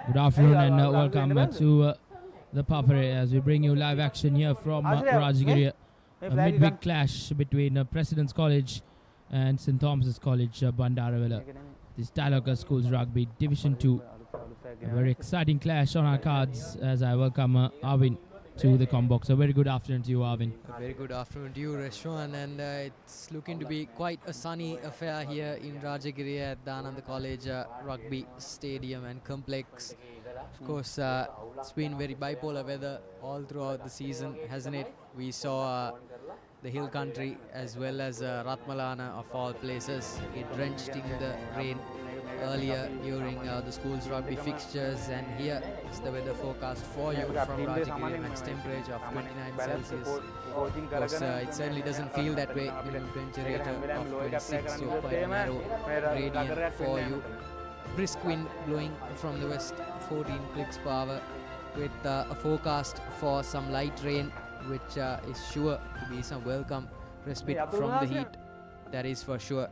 Good afternoon and welcome to the Papare as we bring you live action here from Rajagiri. A midweek clash between President's College and St. Thomas's College, Bandarawala. This Taloka Schools Rugby Division 2. A very exciting clash on our cards as I welcome Arvin to the Combox. A very good afternoon to you, Arvin. A very good afternoon to you, Rashwan, and it's looking to be quite a sunny affair here in Rajagiri at Dhananda College Rugby Stadium and Complex. Of course, it's been very bipolar weather all throughout the season, hasn't it? We saw the hill country as well as Ratmalana of all places get drenched in the rain earlier during the school's rugby fixtures, and here is the weather forecast for you from Rajagiri. Max temperature of 29 Celsius. Of course, it certainly doesn't feel that way in temperature of 26, so quite a narrow gradient for you. Brisk wind blowing from the west, 14 clicks per hour, with a forecast for some light rain, which is sure to be some welcome respite from the heat. That is for sure.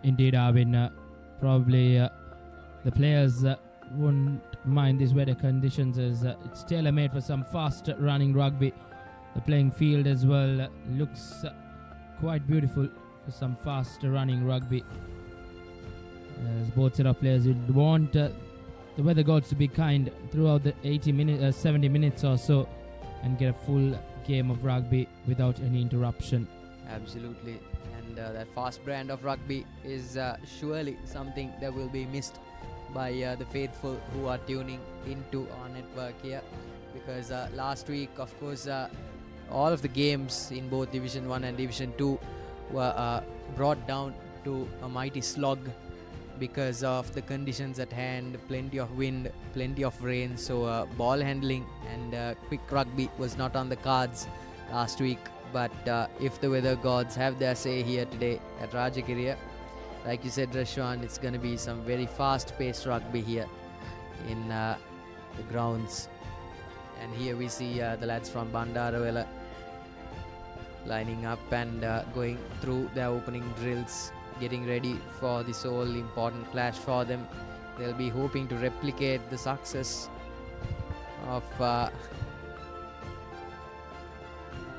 Indeed, Arvin. Probably the players won't mind these weather conditions as it's tailor-made for some fast running rugby. The playing field as well looks quite beautiful for some fast running rugby. As both set of players would want the weather gods to be kind throughout the 70 minutes or so and get a full game of rugby without any interruption. Absolutely. And that fast brand of rugby is surely something that will be missed by the faithful who are tuning into our network here, because last week, of course, all of the games in both Division 1 and Division 2 were brought down to a mighty slog because of the conditions at hand. Plenty of wind, plenty of rain, so ball handling and quick rugby was not on the cards last week. But if the weather gods have their say here today at Rajagiri, like you said, Rashwan, it's going to be some very fast-paced rugby here in the grounds. And here we see the lads from Bandarawala lining up and going through their opening drills, getting ready for this all-important clash for them. They'll be hoping to replicate the success of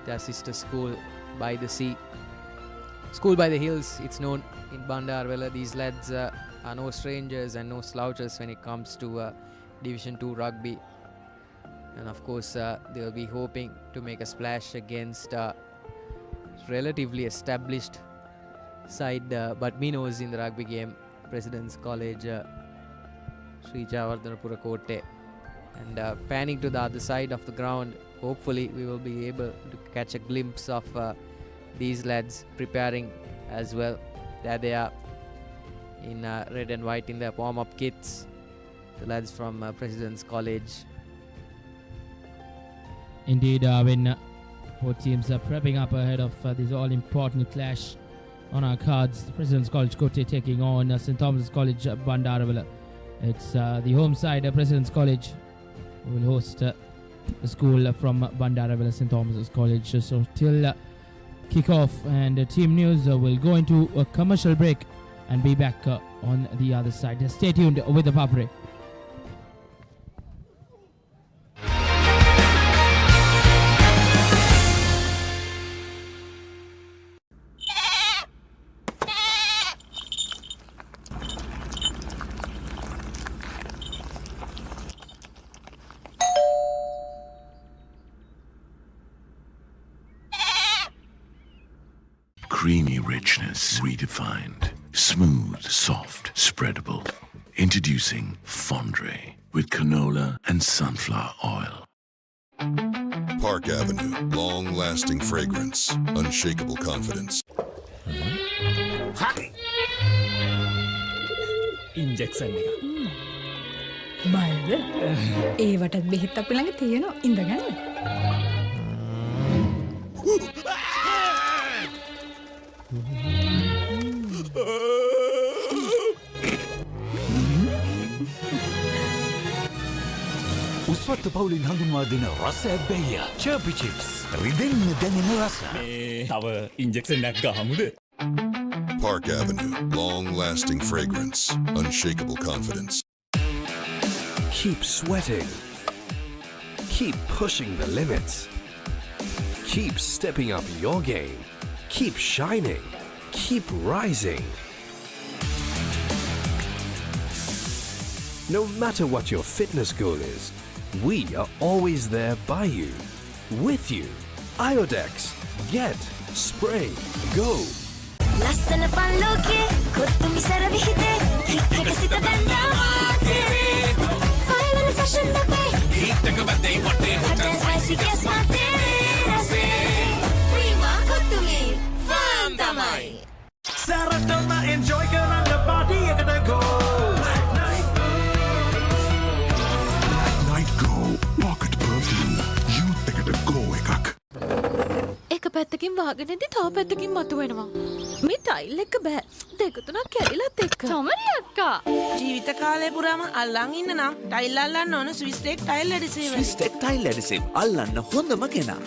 their sister school by the sea. School by the Hills, it's known in Bandarawala. These lads are no strangers and no slouches when it comes to Division 2 rugby. And of course, they'll be hoping to make a splash against relatively established side, but minnows in the rugby game, President's College, Sri Javardhanapura Kotte. And panning to the other side of the ground, hopefully we will be able to catch a glimpse of these lads preparing as well. There they are in red and white in their warm-up kits, the lads from President's College. Indeed, when both teams are prepping up ahead of this all-important clash on our cards. The President's College Kotte taking on St. Thomas's College Bandarawala. It's the home side, President's College, who will host the school from Bandarawala, St. Thomas's College. So till kick-off and team news, we'll go into a commercial break and be back on the other side. Stay tuned with the Papare. Creamy richness redefined. Smooth, soft, spreadable. Introducing Fondre with canola and sunflower oil. Park Avenue. Long-lasting fragrance. Unshakable confidence. Injection එක. බයද? ඒවටත් බෙහෙත් අපි ළඟ තියෙනවා. ඉඳගන්න. උස්වත්තු පවුලින් හඳුන්වා දෙන රස ඇබ්බැහිය. චර්පි chips. රිදෙන්න දැනෙන රස. මේ තව ඉන්ජෙක්ෂන් එකක් ගහමුද? Park Avenue, long-lasting fragrance, unshakable confidence. Keep sweating. Keep pushing the limits. Keep stepping up your game. Keep shining. Keep rising. No matter what your fitness goal is, we are always there by you, with you. Iodex. Get. Spray. Go. ලස්සන පල්ලෝකේ කොත්තුමි සර විහිදේ kick එක සිත බැන්දා මාතේ final fashion අපේ හිටක බදේ වටේ හොටල් spicy gas මාතේ රසේ ප්‍රීමා කොත්තුමි ෆාම් තමයි සැරටම එන්ජොයි කරන්න පාටි එකට ගෝ Night Go Pocket Perfume Youth එකට go එකක්. එක පැත්තකින් වාගෙනදී තව පැත්තකින් මතුවෙනවා. මේ ටයිල් එක බෑ. දෙක තුනක් කැඩිලත් එක්ක. චොමරි අක්කා. ජීවිත කාලය පුරාම අල්ලන් ඉන්න නම් ටයිල් අල්ලන්න ඕන Swisstek tile adhesive. Swisstek tile adhesive අල්ලන්න හොඳම කෙනා.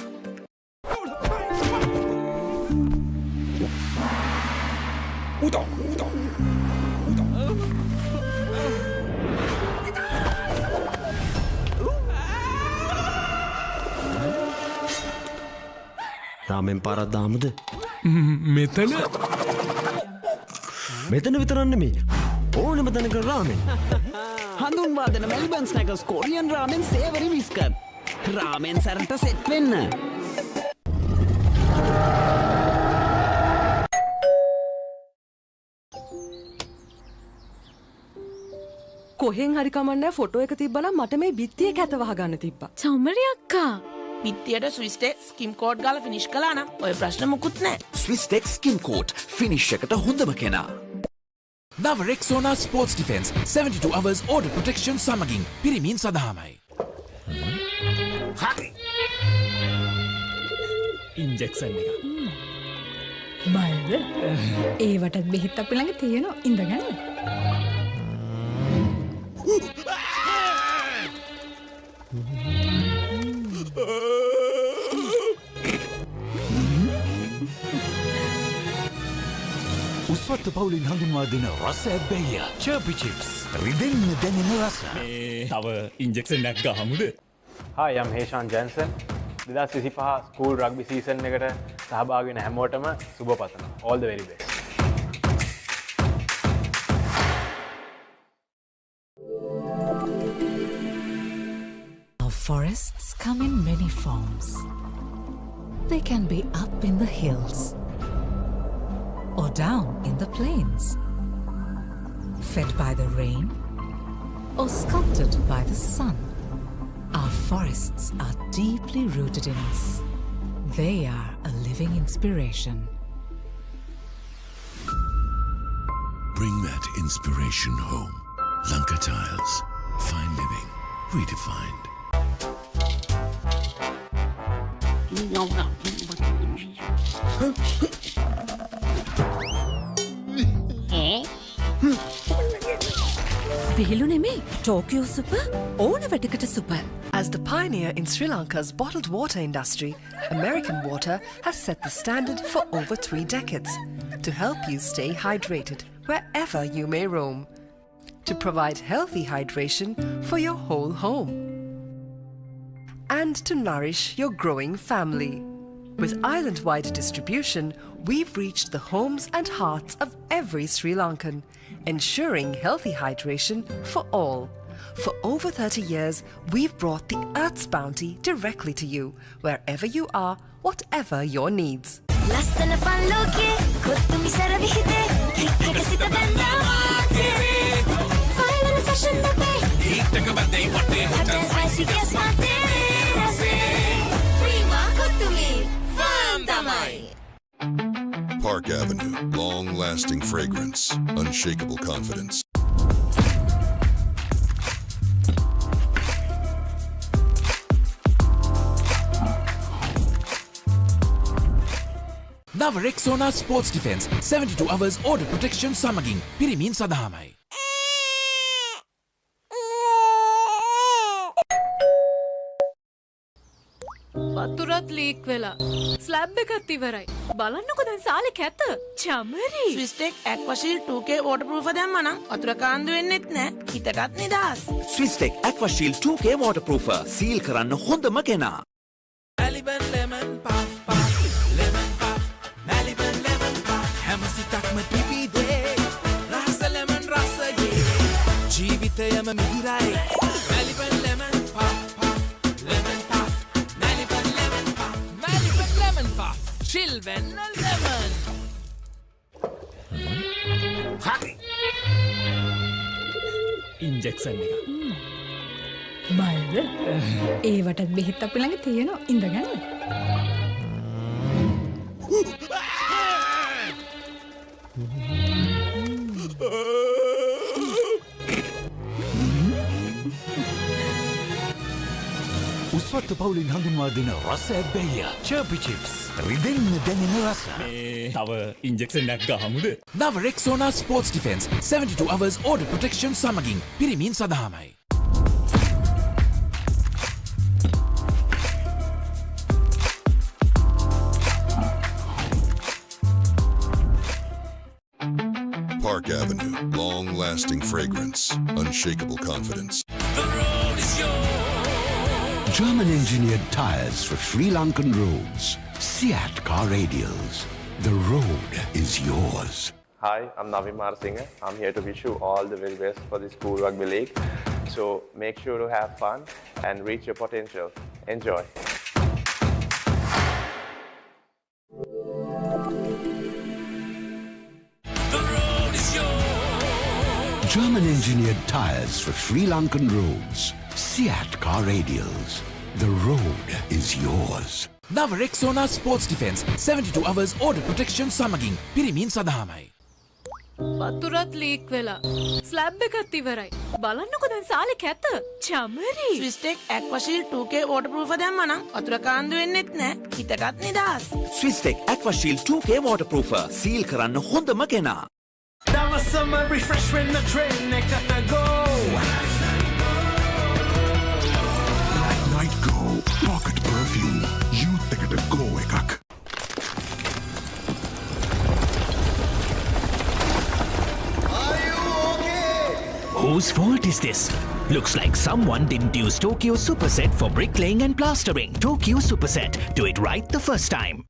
රාමෙන් පාරක් දාමුද? මෙතන මෙතන විතරක් නෙමෙයි. ඕනෙම තැනක රාමෙන්. හඳුන්වා දෙන මෙල්බන් ස්නැකර්ස් කොරියන් රාමෙන් සේවරි විස්කට්. රාමෙන් සැරට සෙට් වෙන්න. කොහෙන් හරි කමන්නේ ෆොටෝ එක තිබ්බනම් මට මේ බිත්තිය කැත වහගන්න තිබ්බා. චොමරි අක්කා. බිත්තියට ස්විස් ටෙක් ස්කිම් කෝඩ් ගාලා ෆිනිෂ් කළා නම් ඔය ප්‍රශ්න මුකුත් නැහැ. Swiss tech skin coat finish එකට හොඳම කෙනා. නව Rexona sports defence 72 hours order protection සමගින් පිරිමින් සදාමයි. ඉන්ජෙක්ෂන් එක. බයද? ඒවටත් බෙහෙත් අපි ළඟ තියෙනවා ඉඳගන්න. උස්වත්ත පවුලින් හඳුන්වා දෙන රස ඇබ්බැහිය චර්පි චිප්ස් රිදෙන්න දැනෙන රස. තව ඉන්ජෙක්ෂන් එකක් ගහමුද? Hi, I'm Heshan Jensen. 2025 school rugby season එකට සහභාගී වෙන හැමෝටම සුබ පතනවා. All the very best. Our forests come in many forms. They can be up in the hills or down in the plains, fed by the rain or sculpted by the sun. Our forests are deeply rooted in us. They are a living inspiration. Bring that inspiration home. Lanka Tiles. Fine living. Redefined. විහිළු නෙමේ. Tokyo super ඕන වැටකට super. As the pioneer in Sri Lanka's bottled water industry, American Water has set the standard for over 3 decades to help you stay hydrated wherever you may roam, to provide healthy hydration for your whole home, and to nourish your growing family. With island-wide distribution, we've reached the homes and hearts of every Sri Lankan, ensuring healthy hydration for all. For over 30 years, we've brought the Earth's bounty directly to you, wherever you are, whatever your needs. ලස්සන පල්ලෝකේ කොත්තුමි සර විහිදේ kick එක සිත බැන්දා මාතේ final fashion අපේ හිටක බදේ වටේ හොටල් spicy gas මාතේ රසේ ප්‍රීමා කොත්තුමි ෆාම් තමයි. Park Avenue, long-lasting fragrance, unshakable confidence. නව Rexona sports defence 72 hours order protection සමගින් පිරිමින් සදාමයි. වතුරත් ලීක් වෙලා. ස්ලැබ් එකත් ඉවරයි. බලන්නකෝ දැන් සාලේ කැත. චමරි. ස්විස්ටෙක් ඇක්වාශීල් 2K waterproof දැම්මනම් වතුර කාන්දු වෙන්නෙත් නෑ. හිතටත් නිදහස්. ස්විස්ටෙක් ඇක්වාශීල් 2K waterproofer සීල් කරන්න හොඳම කෙනා. Maliban lemon puff puff lemon puff Maliban lemon puff හැම සිතක්ම පිපිදේ රස lemon රසයේ ජීවිතයම මිහිරයි Maliban lemon puff puff lemon puff Maliban lemon puff Maliban lemon puff chill when lemon හරි ඉන්ජෙක්ෂන් එක බයද? ඒවටත් බෙහෙත් අපි ළඟ තියෙනවා. ඉඳගන්න. උස්වත්ත පවුලින් හඳුන්වා දෙන රස ඇබ්බැහිය චර්පි චිප්ස් රිදෙන්න දැනෙන රස තව ඉන්ජෙක්ෂන් එකක් ගහමුද නව Rexona sports defence 72 hours order protection සමගින් පිරිමින් සඳහාමයි. Park Avenue, long-lasting fragrance, unshakable confidence. German-engineered tires for Sri Lankan roads. Seat Car Radials. The road is yours. Hi, I'm Navin Marasinghe. I'm here to wish you all the very best for the School Rugby League. So make sure to have fun and reach your potential. Enjoy. German-engineered tires for Sri Lankan roads. Seat Car Radials. The road is yours. නව Rexona sports defence 72 hours order protection සමගින් පිරිමින් සඳහාමයි. වතුරත් leak වෙලා. Slab එකත් ඉවරයි. බලන්නකෝ දැන් සාලේ කැත. Chamari. ස්විස්ටෙක් ඇක්වාශීල් 2K waterproof දැම්මනම් වතුර කාන්දු වෙන්නෙත් නෑ. හිතටත් නිදහස්. ස්විස්ටෙක් ඇක්වාශීල් 2K waterproofer සීල් කරන්න හොඳම කෙනා. දවසම refresh වෙන්න train එකට go. Night Go Pocket Perfume. Youth එකට go එකක්. Whose fault is this? Looks like someone didn't use Tokyo Superset for bricklaying and plastering. Tokyo Superset. Do it right the first time.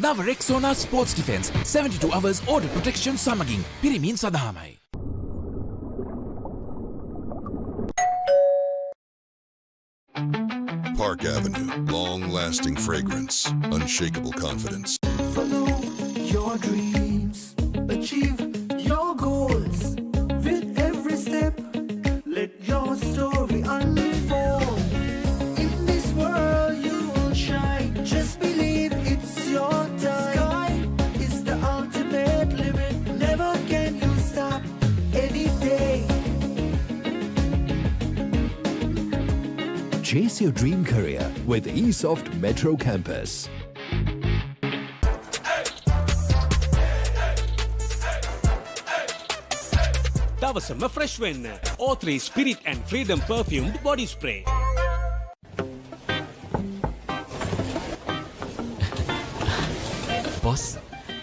නව Rexona sports defence 72 hours order protection සමගින් පිරිමින් සඳහාමයි. Park Avenue, long-lasting fragrance, unshakable confidence. Follow your dreams, achieve your goals. With every step, let your story unfold. In this world you will shine. Just believe it's your time. Sky is the ultimate limit. Never can you stop any day. Chase your dream career with eSoft Metro Campus. දවසම fresh වෙන්න. O3 Spirit and Freedom perfumed body spray. Boss,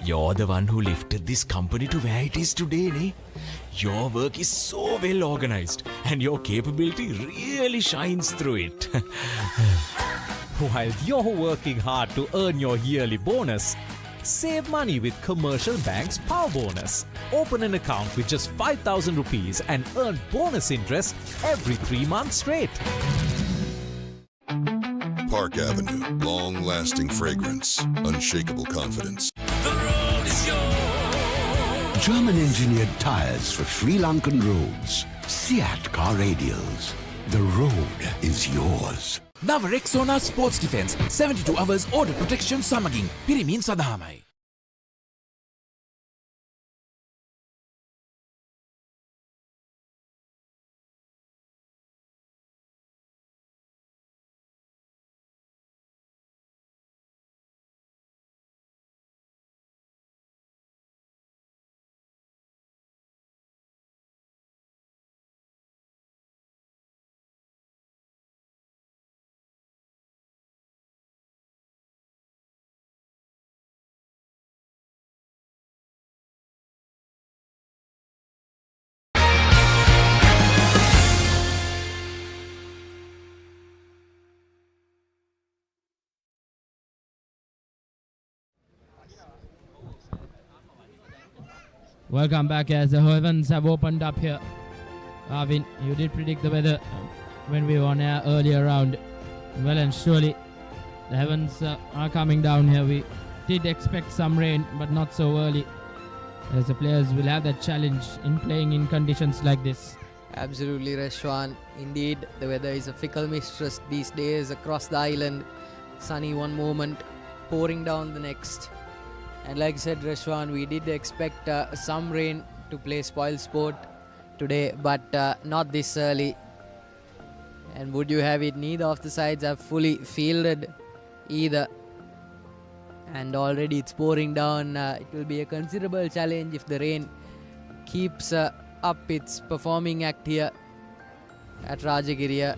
you're the one who lifted this company to where it is today, ne? Your work is so well organized and your capability really shines through it. While you're working hard to earn your yearly bonus, save money with Commercial Bank's Power Bonus. Open an account with just 5,000 rupees and earn bonus interest every 3 months straight. Park Avenue, long-lasting fragrance, unshakable confidence. German-engineered tires for Sri Lankan roads. Seat Car Radials. The road is yours. නව Rexona sports defence 72 hours order protection සමගින් පිරිමින් සඳහාමයි. Welcome back as the heavens have opened up here. Arvin, you did predict the weather when we were on air earlier round. Well and surely the heavens are coming down here. We did expect some rain, but not so early, as the players will have that challenge in playing in conditions like this. Absolutely, Reshwan. Indeed, the weather is a fickle mistress these days across the island. Sunny one moment, pouring down the next. And like I said, Reshwan, we did expect some rain to play spoil sport today, but not this early. And would you have it, neither of the sides have fully fielded either. And already it's pouring down. It will be a considerable challenge if the rain keeps up its performing act here at Rajagiriya.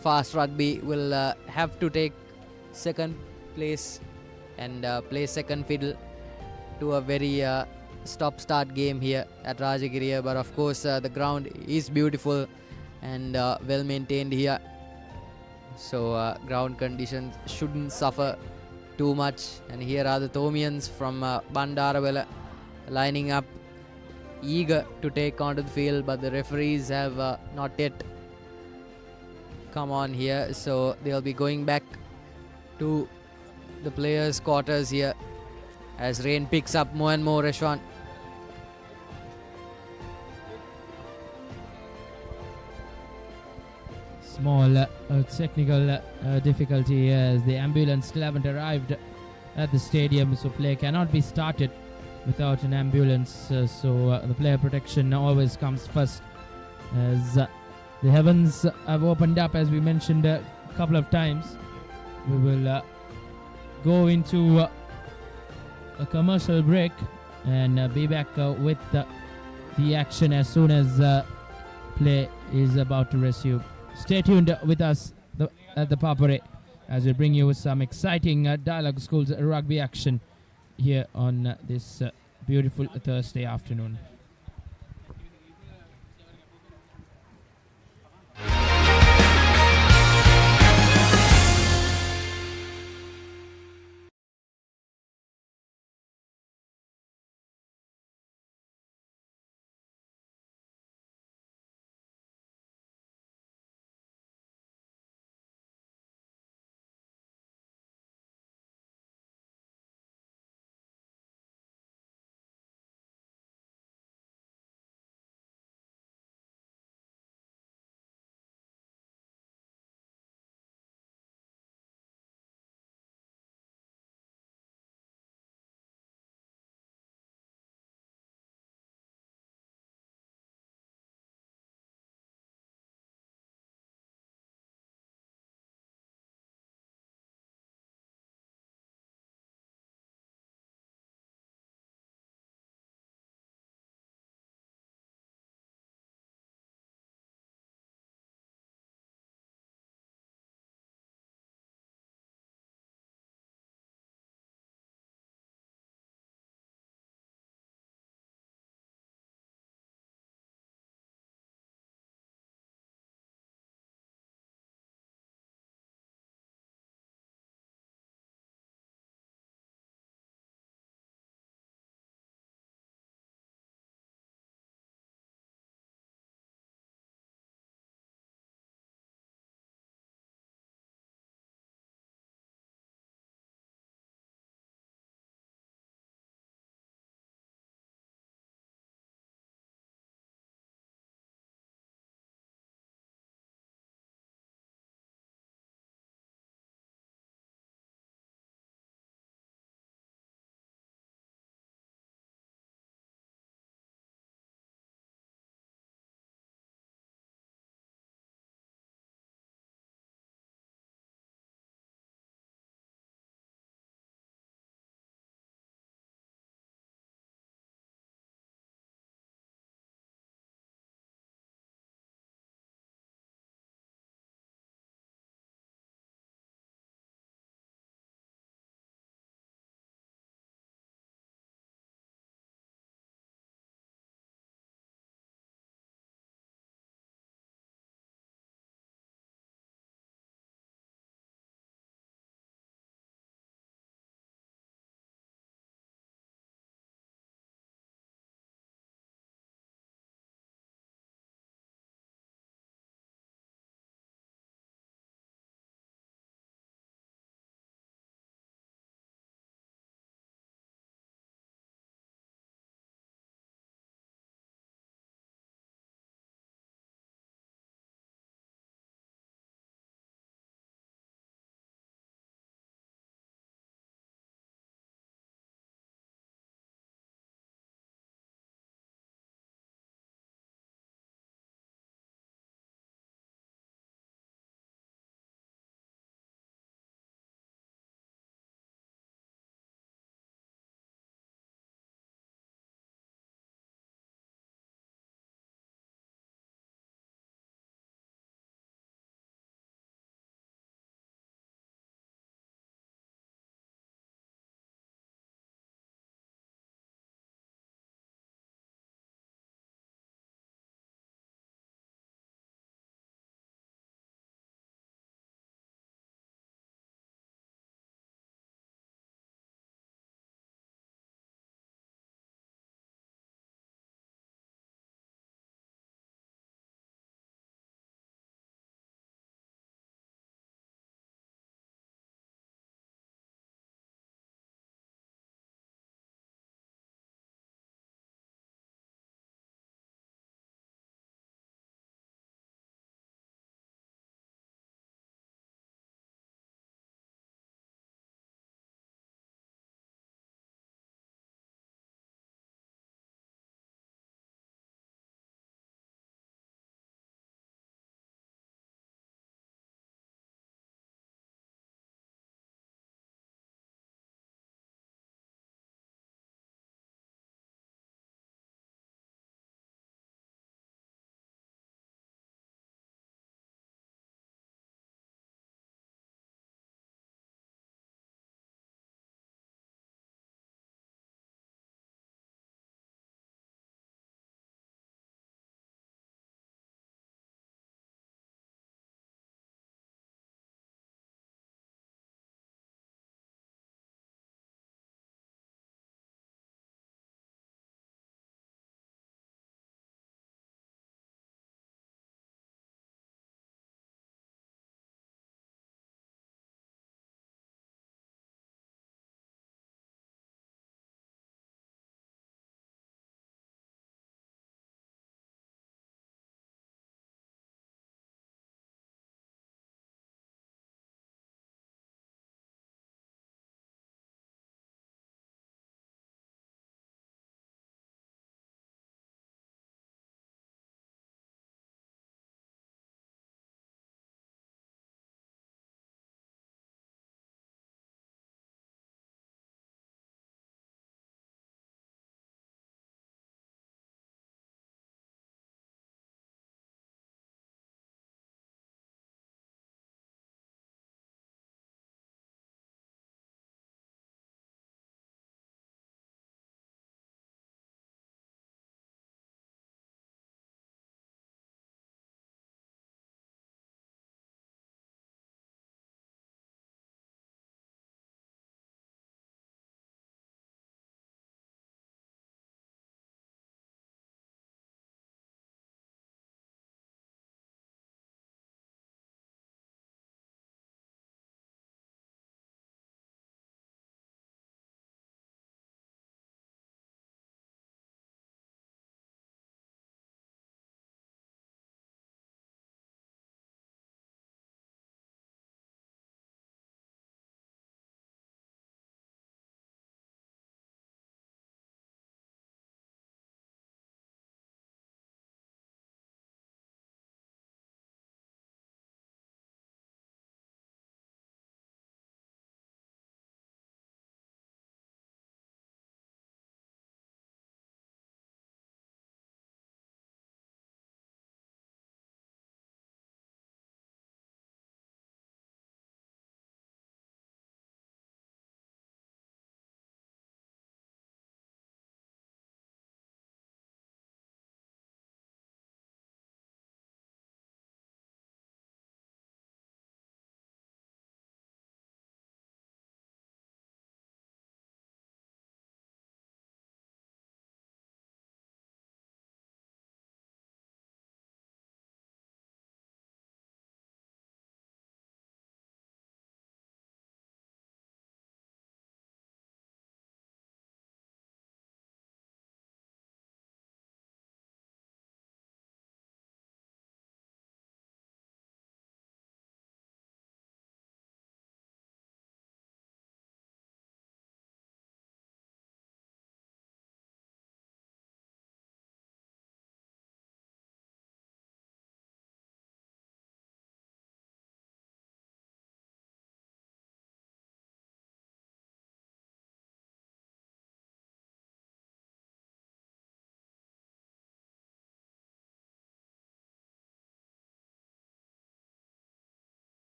Fast Rugby will have to take second place and play second fiddle to a very stop-start game here at Rajagiriya. But of course the ground is beautiful and well maintained here, so ground conditions shouldn't suffer too much. And here are the Thomians from Bandarawala lining up, eager to take onto the field, but the referees have not yet come on here, so they'll be going back to the players' quarters here as rain picks up more and more, Reshwan. Small technical difficulty as the ambulance still haven't arrived at the stadium, so play cannot be started without an ambulance, so the player protection always comes first, as the heavens have opened up, as we mentioned a couple of times. We will go into a commercial break and be back with the action as soon as play is about to resume. Stay tuned with us at the Papare as we bring you some exciting Dialogue Schools rugby action here on this beautiful Thursday afternoon.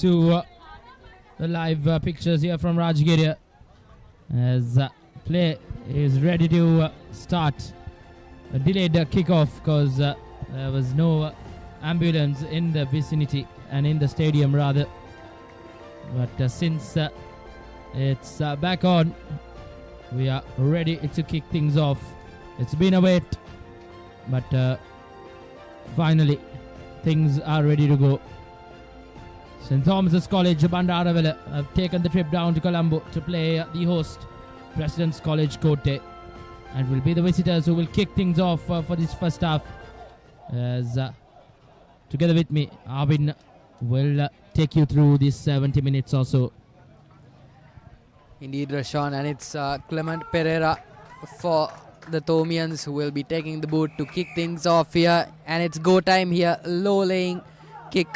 to the live pictures here from Rajgir as play is ready to start. A delayed kickoff because there was no ambulance in the vicinity and in the stadium rather. But since it's back on, we are ready to kick things off. It's been a wait, but finally things are ready to go. St. Thomas's College Bandaravilla have taken the trip down to Colombo to play the host, President's College Kotte, and will be the visitors who will kick things off for this first half. As together with me, Arvin will take you through these 70 minutes or so. Indeed, Rashawn, and it's Clement Pereira for the Thomians who will be taking the boot to kick things off here. And it's go time here. Low laying kick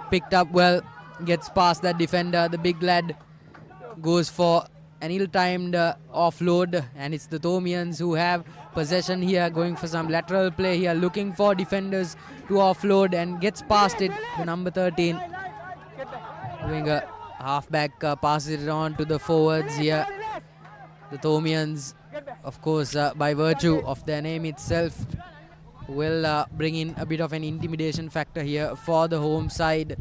picked up well, gets past that defender. The big lad goes for an ill-timed offload, and it's the Thomians who have possession here, going for some lateral play here, looking for defenders to offload, and gets past it. The number 13 winger halfback passes it on to the forwards here. The Thomians, of course, by virtue of their name itself, will bring in a bit of an intimidation factor here for the home side.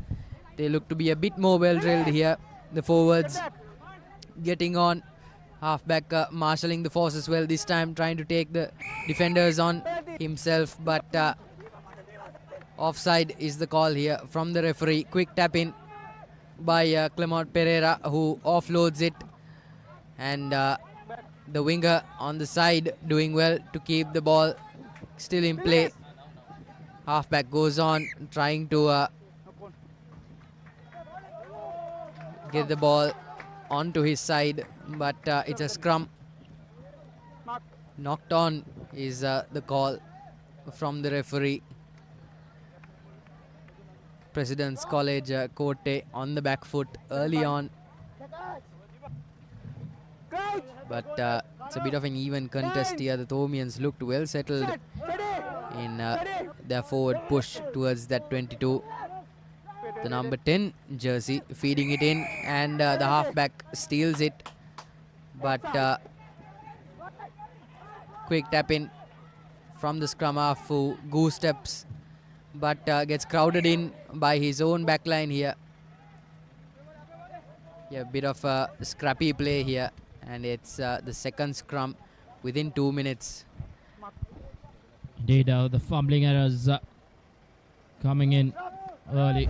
They look to be a bit more well drilled here. The forwards getting on, halfback marshalling the forces well this time, trying to take the defenders on himself, but offside is the call here from the referee. Quick tap in by Clement Pereira, who offloads it, and the winger on the side doing well to keep the ball still in play. Halfback goes on trying to get the ball onto his side, but it's a scrum. Knocked on is the call from the referee. President's College Kotte on the back foot early on, but it's a bit of an even contest here. The Thomians looked well settled in their forward push towards that 22. The number 10 jersey feeding it in, and the halfback steals it, but quick tap in from the scrum half who goose steps, but gets crowded in by his own backline here. Yeah, a bit of a scrappy play here, and it's the second scrum within 2 minutes. Indeed, the fumbling errors coming in early.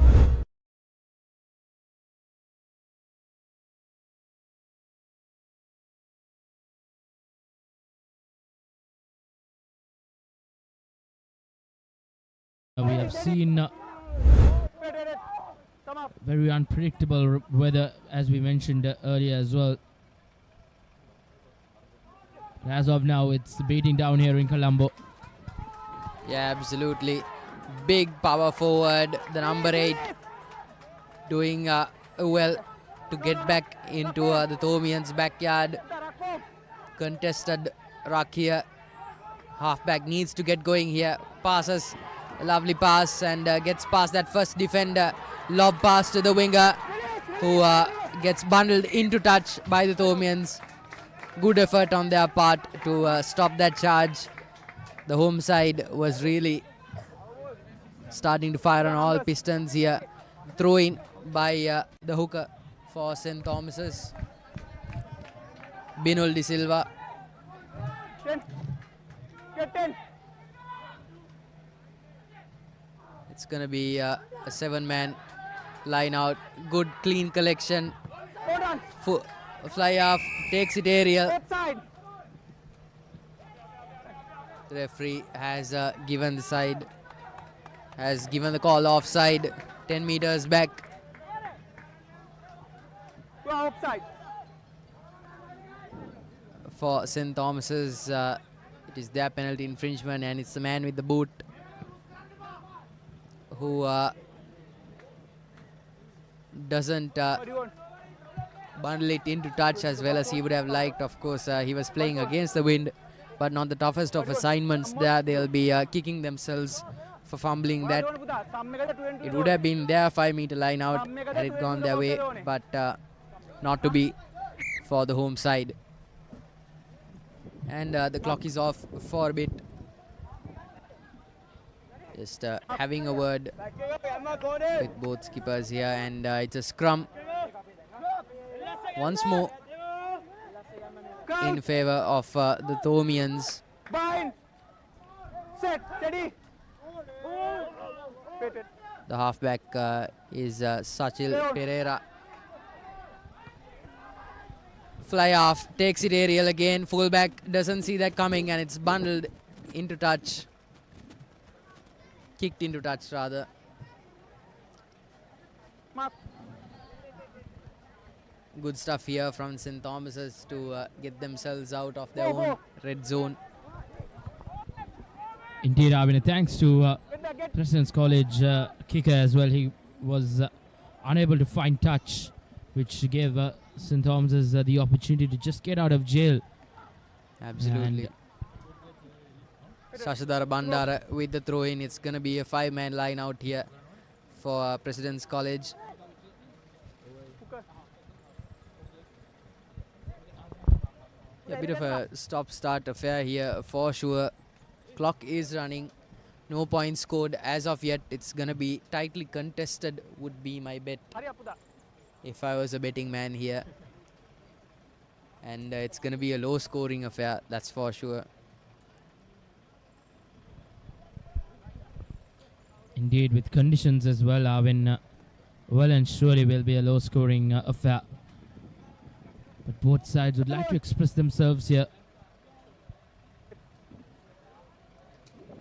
We have seen very unpredictable weather, as we mentioned earlier as well. As of now, it's beating down here in Colombo. Yeah, absolutely. Big power forward, the number 8, doing well to get back into the Thomians' backyard. Contested ruck here. Halfback needs to get going here. Passes. A lovely pass, and gets past that first defender. Lob pass to the winger, who gets bundled into touch by the Thomians. Good effort on their part to stop that charge. The home side was really starting to fire on all pistons here. Throw in by the hooker for St. Thomas's, Binul De Silva. It's going to be a 7-man line out. Good clean collection. Fly off, takes it aerial. The referee has given the side, has given the call offside, 10 meters back. For St. Thomas's, it is their penalty infringement, and it's the man with the boot who doesn't bundle it into touch as well as he would have liked. Of course, he was playing against the wind, but not the toughest of assignments there. They'll be kicking themselves for fumbling that. It would have been their 5-meter line out had it gone their way, but not to be for the home side. And the clock is off for a bit. Just having a word with both skippers here, and it's a scrum once more in favor of the Thomians. Set, steady. The halfback is Sachil Pereira. Fly off, takes it aerial again. Fullback doesn't see that coming, and it's bundled into touch. Kicked into touch rather. Good stuff here from St. Thomas's to get themselves out of their own red zone. Indeed, Arvind, thanks to President's College kicker as well. He was unable to find touch, which gave St. Thomas's the opportunity to just get out of jail. Absolutely. Sashadhara Bandara with the throw in. It's going to be a 5-man line out here for President's College. A bit of a stop-start affair here for sure. Clock is running. No points scored as of yet. It's going to be tightly contested would be my bet if I was a betting man here. And it's going to be a low-scoring affair, that's for sure. Indeed, with conditions as well, Arvind, well and surely will be a low-scoring affair. But both sides would like to express themselves here.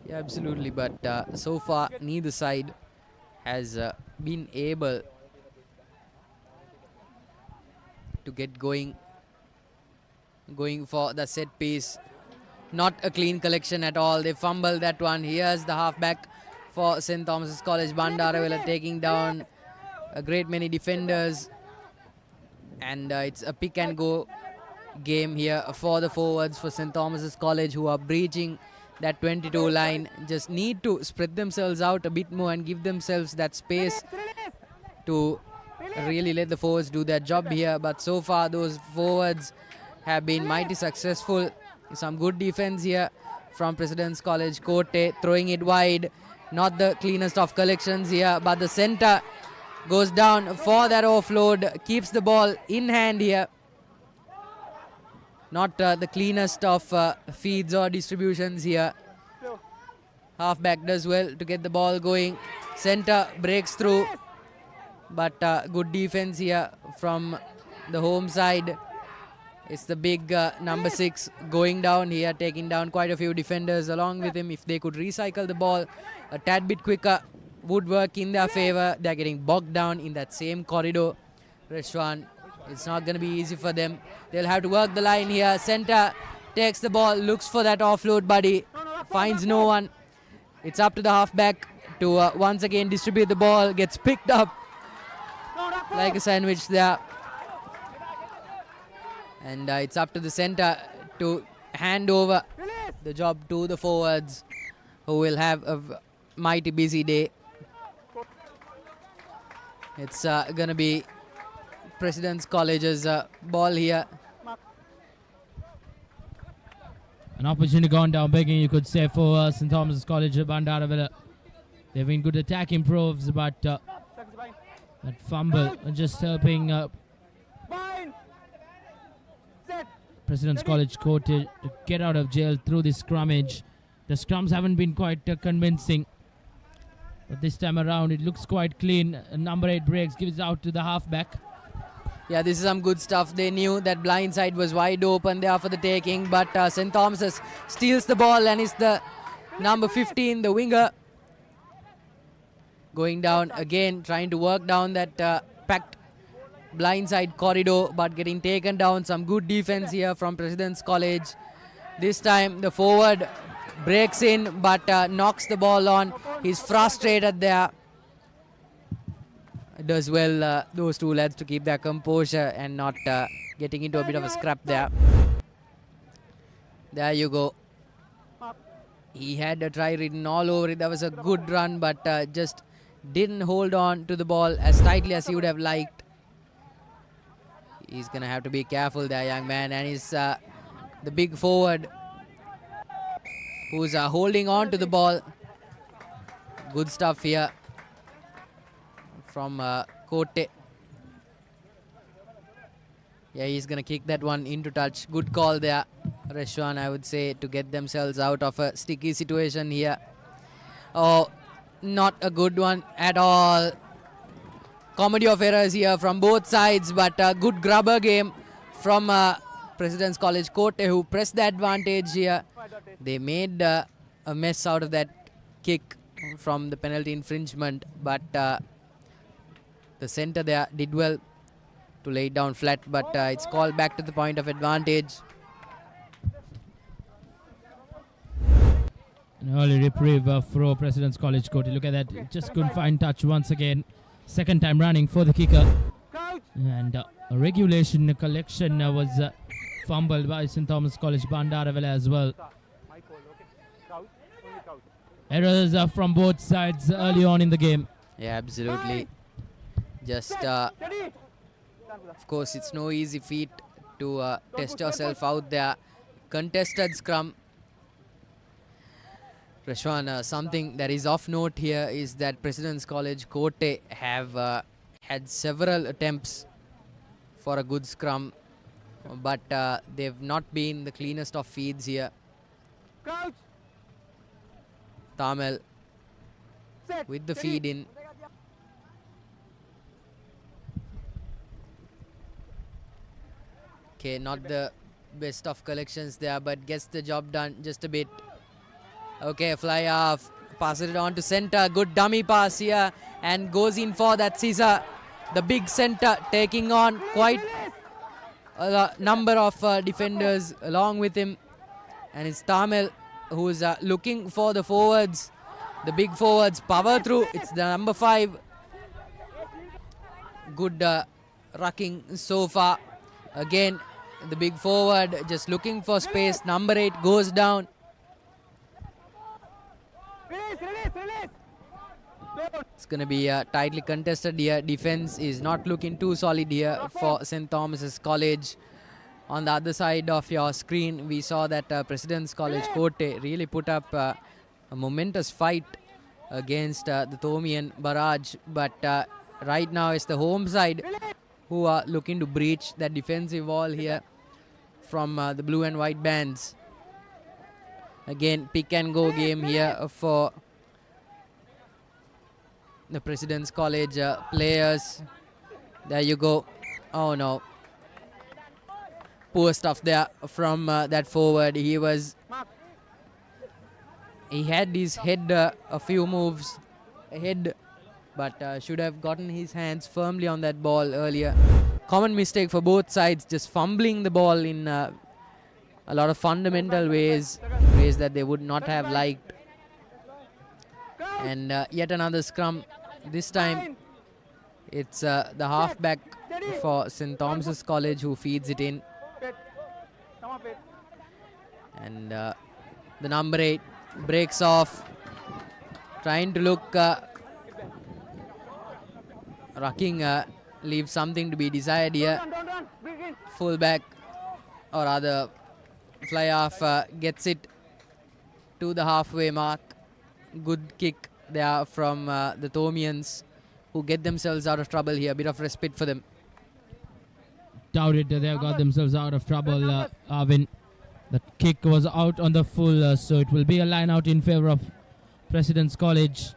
Yeah, absolutely, but so far neither side has been able to get going for the set piece. Not a clean collection at all. They fumbled that one. Here's the halfback for St. Thomas's College. Bandaravilla taking down a great many defenders, and it's a pick and go game here for the forwards for St. Thomas's College, who are breaching that 22 line. Just need to spread themselves out a bit more and give themselves that space to really let the forwards do their job here. But so far those forwards have been mighty successful. Some good defense here from President's College. Kote throwing it wide. Not the cleanest of collections here, but the center goes down for that offload. Keeps the ball in hand here. Not the cleanest of feeds or distributions here. Halfback does well to get the ball going. Center breaks through, but good defense here from the home side. It's the big number 6 going down here, taking down quite a few defenders along with him. If they could recycle the ball a tad bit quicker, would work in their favor. They're getting bogged down in that same corridor. Reshwan, it's not going to be easy for them. They'll have to work the line here. Center takes the ball, looks for that offload buddy, finds no one. It's up to the halfback to once again distribute the ball. Gets picked up like a sandwich there. And it's up to the center to hand over the job to the forwards, who will have a mighty busy day. It's going to be President's College's ball here. An opportunity gone down begging, you could say, for St. Thomas's College Bandaravilla. They've been good attack improves, but that fumble just helping President's College court to get out of jail through this scrummage. The scrums haven't been quite convincing, but this time around it looks quite clean. Number 8 breaks, gives it out to the halfback. Yeah, this is some good stuff. They knew that blind side was wide open there for the taking, but St. Thomas's steals the ball, and it's the number 15, the winger, going down again, trying to work down that packed blindside corridor, but getting taken down. Some good defense here from President's College. This time the forward breaks in, but knocks the ball on. He's frustrated there. Does well, those two lads, to keep their composure and not getting into a bit of a scrap there. There you go. He had a try written all over it. That was a good run, but just didn't hold on to the ball as tightly as he would have liked. He's going to have to be careful there, young man. And he's the big forward who's holding on to the ball. Good stuff here from Kotte. Yeah, he's going to kick that one into touch. Good call there, Reshwan, I would say, to get themselves out of a sticky situation here. Oh, not a good one at all. Comedy of errors here from both sides, but a good grubber game from President's College Kotte, who pressed the advantage here. They made a mess out of that kick from the penalty infringement, but the center there did well to lay it down flat, but it's called back to the point of advantage. An early reprieve for President's College Kotte. Look at that, just couldn't find touch once again. Second time running for the kicker. And a regulation collection was fumbled by St. Thomas College Bandaravilla as well. Errors from both sides early on in the game. Yeah, absolutely. Just, of course, it's no easy feat to test yourself out there. Contested scrum. Reshwan, something that is of note here is that President's College Kotte have had several attempts for a good scrum, but they've not been the cleanest of feeds here. Tamil with the feed in. Okay, not the best of collections there, but gets the job done just a bit. Okay, fly off, passes it on to center. Good dummy pass here and goes in for that scissor. The big center taking on quite a number of defenders along with him. And it's Tamil who's looking for the forwards. The big forwards power through. It's the number 5. Good rucking so far. Again, the big forward just looking for space. Number 8 goes down. It's going to be tightly contested here. Defense is not looking too solid here for St. Thomas's College. On the other side of your screen, we saw that President's College Kotte really put up a momentous fight against the Thomian barrage. But right now it's the home side who are looking to breach that defensive wall here from the blue and white bands. Again, pick and go game here for the President's College players. There you go. Oh no. Poor stuff there from that forward. He had his head a few moves ahead, but should have gotten his hands firmly on that ball earlier. Common mistake for both sides, just fumbling the ball in a lot of fundamental ways that they would not have liked. And yet another scrum. This time it's the halfback for St. Thomas's College who feeds it in. And the number 8 breaks off, trying to look rucking, leaves something to be desired here. Fullback, or rather fly off, gets it to the halfway mark. Good kick there from the Thomians, who get themselves out of trouble here. A bit of respite for them. Doubted that they've got themselves out of trouble, Arvin. The kick was out on the full, so it will be a line out in favor of President's College.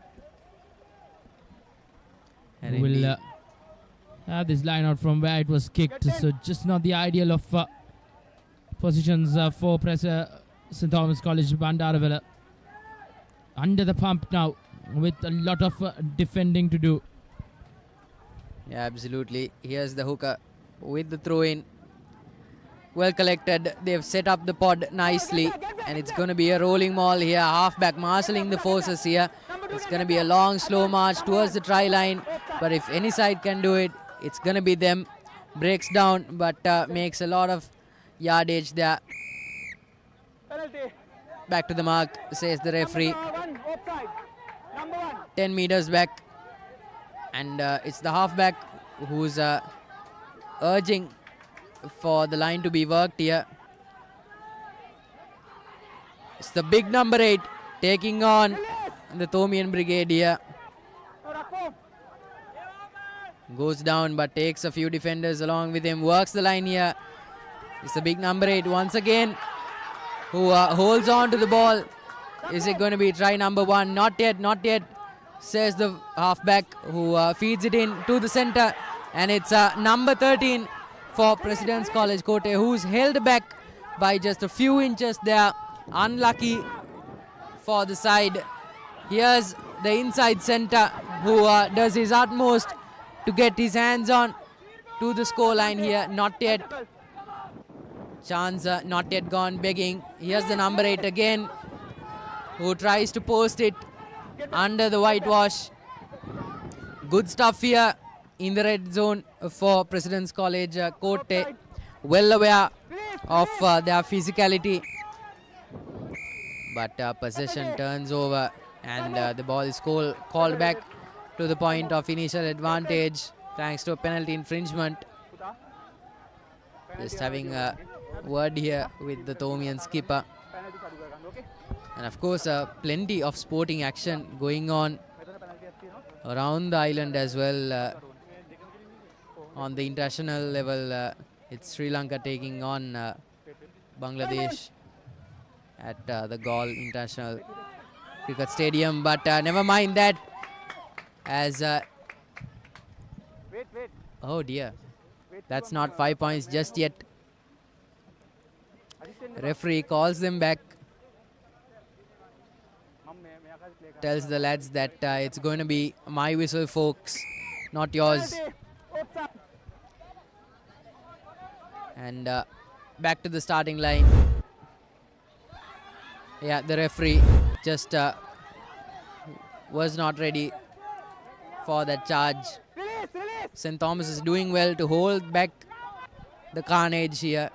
And we'll have this line out from where it was kicked, so just not the ideal of positions for St. Thomas College Bandaravilla. Under the pump now with a lot of defending to do. Yeah, absolutely. Here's the hooker with the throw in. Well collected. They've set up the pod nicely, and it's going to be a rolling maul here. Halfback marshalling the forces here. It's going to be a long, slow march towards the try line, but if any side can do it, it's going to be them. Breaks down, but makes a lot of yardage there. back to the mark, says the referee. 10 meters back. And it's the halfback who's urging for the line to be worked here. It's the big number 8 taking on the Thomian Brigade here. Goes down but takes a few defenders along with him. Works the line here. It's the big number 8 once again who holds on to the ball. Is it going to be try number 1? Not yet, not yet, says the halfback who feeds it in to the center. And it's number 13 for President's College Kotte, who's held back by just a few inches there. Unlucky for the side. Here's the inside center who does his utmost to get his hands on to the scoreline here. Not yet. Chance not yet gone begging. Here's the number 8 again who tries to post it under the whitewash. Good stuff here in the red zone for President's College Kotte. Well aware of their physicality. But possession turns over and the ball is called back to the point of initial advantage thanks to a penalty infringement. Just having a word here with the Thomian skipper. And of course plenty of sporting action going on around the island as well. On the international level, it's Sri Lanka taking on Bangladesh at the Galle International Cricket Stadium. But never mind that, as oh dear, that's not 5 points just yet. Referee calls them back, tells the lads that it's going to be my whistle, folks, not yours. And back to the starting line. Yeah, the referee just was not ready for that charge. St. Thomas is doing well to hold back the carnage here.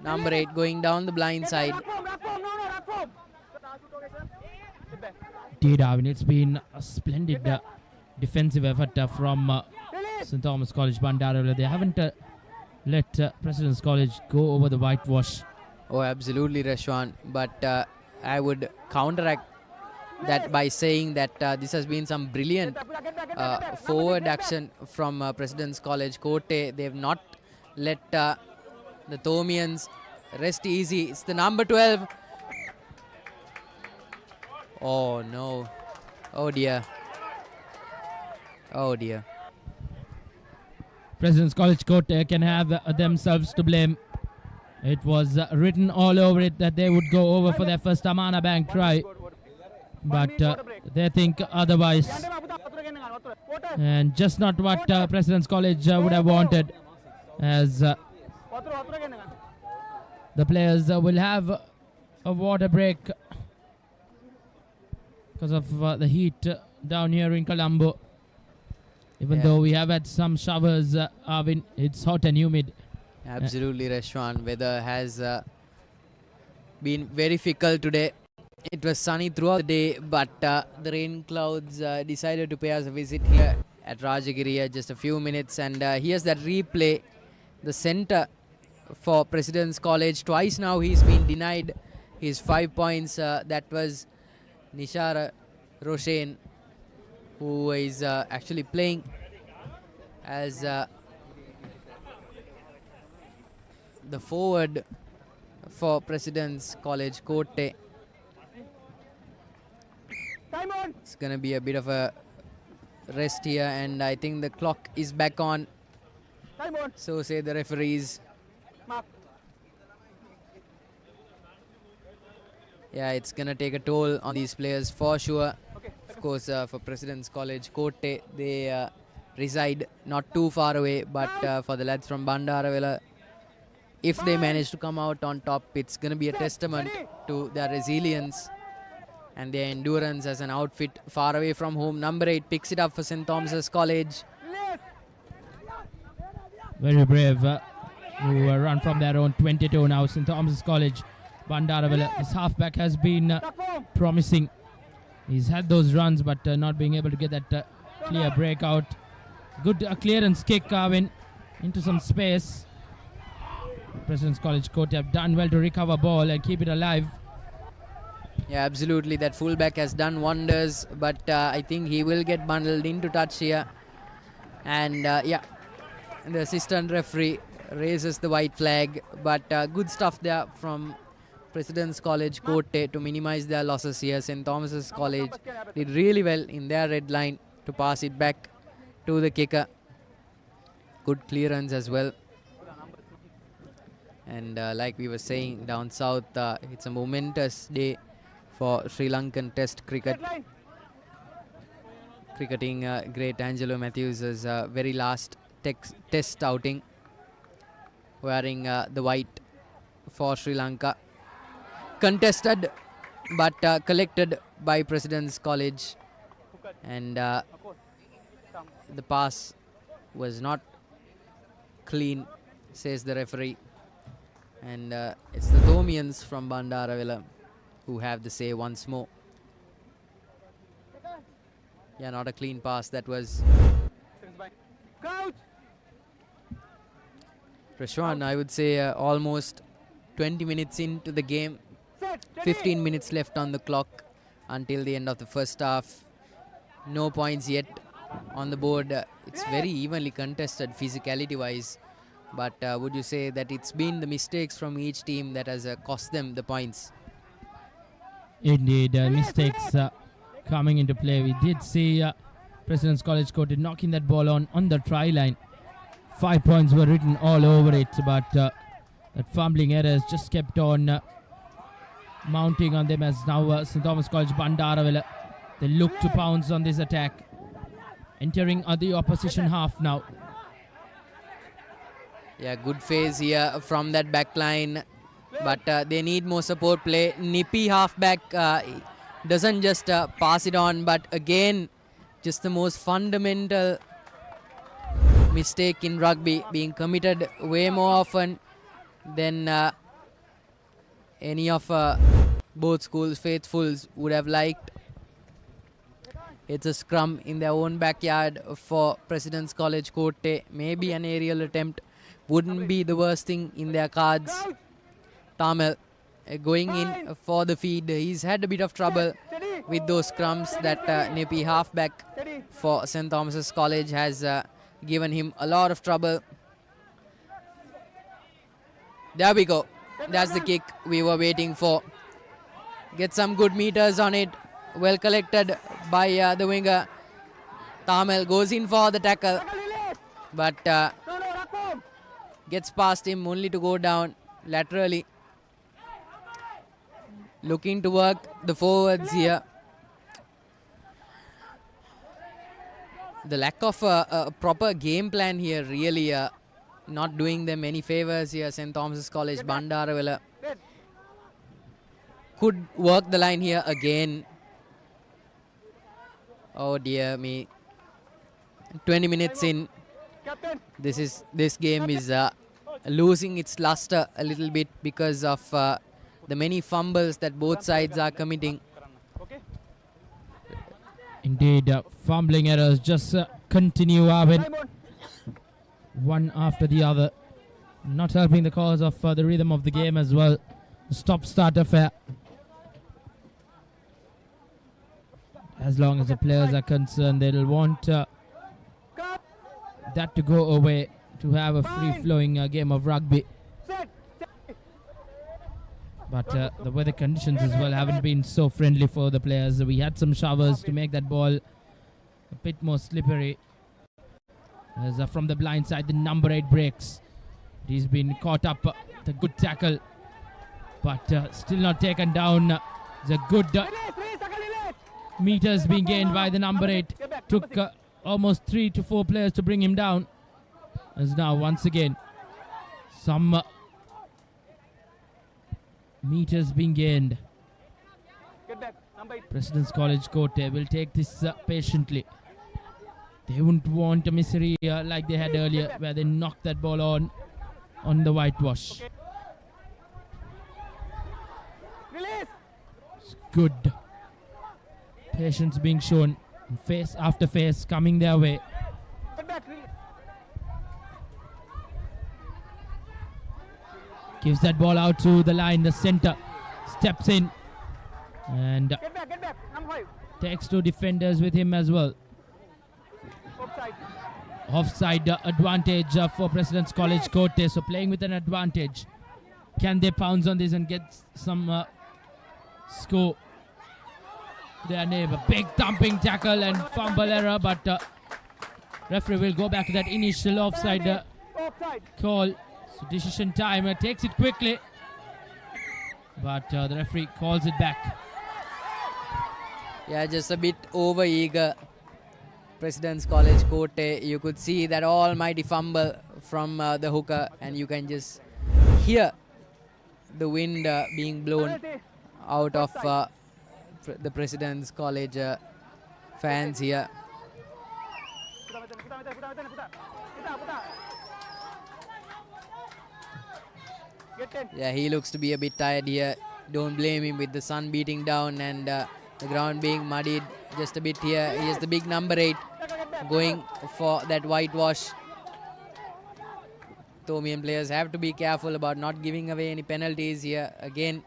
Number 8 going down the blind side. Darwin, it's been a splendid defensive effort from St. Thomas College Bandaravaila. They haven't let President's College go over the whitewash. Oh, absolutely, Rashwan. But I would counteract that by saying that this has been some brilliant forward action from President's College Kotte. They've not let the Thomians rest easy. It's the number 12. Oh no. Oh dear. Oh dear. President's College Kotte can have themselves to blame. It was written all over it that they would go over for their first Amana Bank try. But they think otherwise. And just not what President's College would have wanted, as the players will have a water break because of the heat down here in Colombo. Even though we have had some showers, Arvin, it's hot and humid. Absolutely, Rashwan. Weather has been very fickle today. It was sunny throughout the day, but the rain clouds decided to pay us a visit here at Rajagiri just a few minutes. And here's that replay. The center for President's College. Twice now he's been denied his 5 points. That was Nishara Roshan, who is actually playing as the forward for President's College Kotte. It's going to be a bit of a rest here, and I think the clock is back on. So say the referees. Yeah, it's going to take a toll on these players for sure. Of course, for President's College Kotte, they reside not too far away, but for the lads from Bandaravaila, if they manage to come out on top, it's going to be a testament to their resilience and their endurance as an outfit far away from home. Number 8 picks it up for St. Thomas's College. Very brave who run from their own 22 now. St. Thomas's College, Bandaravilla. This halfback has been promising. He's had those runs, but not being able to get that clear breakout. Good clearance kick, Arvin, into some space. President's College court have done well to recover ball and keep it alive. Yeah, absolutely. That fullback has done wonders, but I think he will get bundled into touch here. And yeah, the assistant referee raises the white flag, but good stuff there from President's College Court to minimize their losses here. St. Thomas's College did really well in their red line to pass it back to the kicker. Good clearance as well. And like we were saying down south, it's a momentous day for Sri Lankan Test cricket. Cricketing great Angelo Matthews' very last test outing, wearing the white for Sri Lanka. Contested but collected by President's College, and the pass was not clean, says the referee. And it's the Thomians from Bandaravilla who have the say once more. Yeah, not a clean pass. That was Prashwan, I would say almost 20 minutes into the game. 15 minutes left on the clock until the end of the first half. No points yet on the board. It's very evenly contested physicality-wise. But would you say that it's been the mistakes from each team that has cost them the points? Indeed, mistakes coming into play. We did see President's College Court knocking that ball on the try line. 5 points were written all over it, but that fumbling errors just kept on mounting on them, as now St. Thomas College Bandaravilla, they look to pounce on this attack. Entering the opposition half now. Yeah, good phase here from that back line, but they need more support play. Nippy halfback doesn't just pass it on, but again, just the most fundamental mistake in rugby, being committed way more often than any of both schools' faithfuls would have liked. It's a scrum in their own backyard for President's College Kotte. Maybe an aerial attempt wouldn't be the worst thing in their cards. Tamil going in for the feed. He's had a bit of trouble with those scrums. That Nepi halfback for St. Thomas's College has given him a lot of trouble. There we go. That's the kick we were waiting for. Get some good meters on it. Well collected by the winger. Tamil goes in for the tackle, but gets past him only to go down laterally. Looking to work the forwards here. The lack of a proper game plan here really not doing them any favors here. St. Thomas's College Bandaravilla could work the line here again. Oh dear me. 20 minutes in. This game is losing its luster a little bit because of the many fumbles that both sides are committing. Indeed, fumbling errors just continue, Arvin. One after the other. Not helping the cause of the rhythm of the game as well. Stop-start affair. As long as the players are concerned, they'll want that to go away, to have a free-flowing game of rugby. But the weather conditions as well haven't been so friendly for the players. We had some showers to make that ball a bit more slippery. As from the blind side, the number 8 breaks. He's been caught up. The good tackle, but still not taken down. The good meters being gained by the number 8. Took almost 3 to 4 players to bring him down. As now once again some meters being gained. President's College Kotte will take this patiently. They wouldn't want a misery like they had earlier, where they knocked that ball on on the whitewash. It's good. Patience being shown. Face after face coming their way. Gives that ball out to the line, the center. Steps in. And takes two defenders with him as well. Offside advantage for President's College Kotte. So playing with an advantage. Can they pounce on this and get some score? Their neighbor. Big thumping tackle and fumble error, but referee will go back to that initial offside call. So decision time. Takes it quickly, but the referee calls it back. Yeah, just a bit over eager. President's College Kotte. You could see that almighty fumble from the hooker, and you can just hear the wind being blown out of the President's College fans here. Yeah, he looks to be a bit tired here. Don't blame him with the sun beating down and the ground being muddied just a bit here. He is the big number 8 going for that whitewash. Thomian players have to be careful about not giving away any penalties here. Again,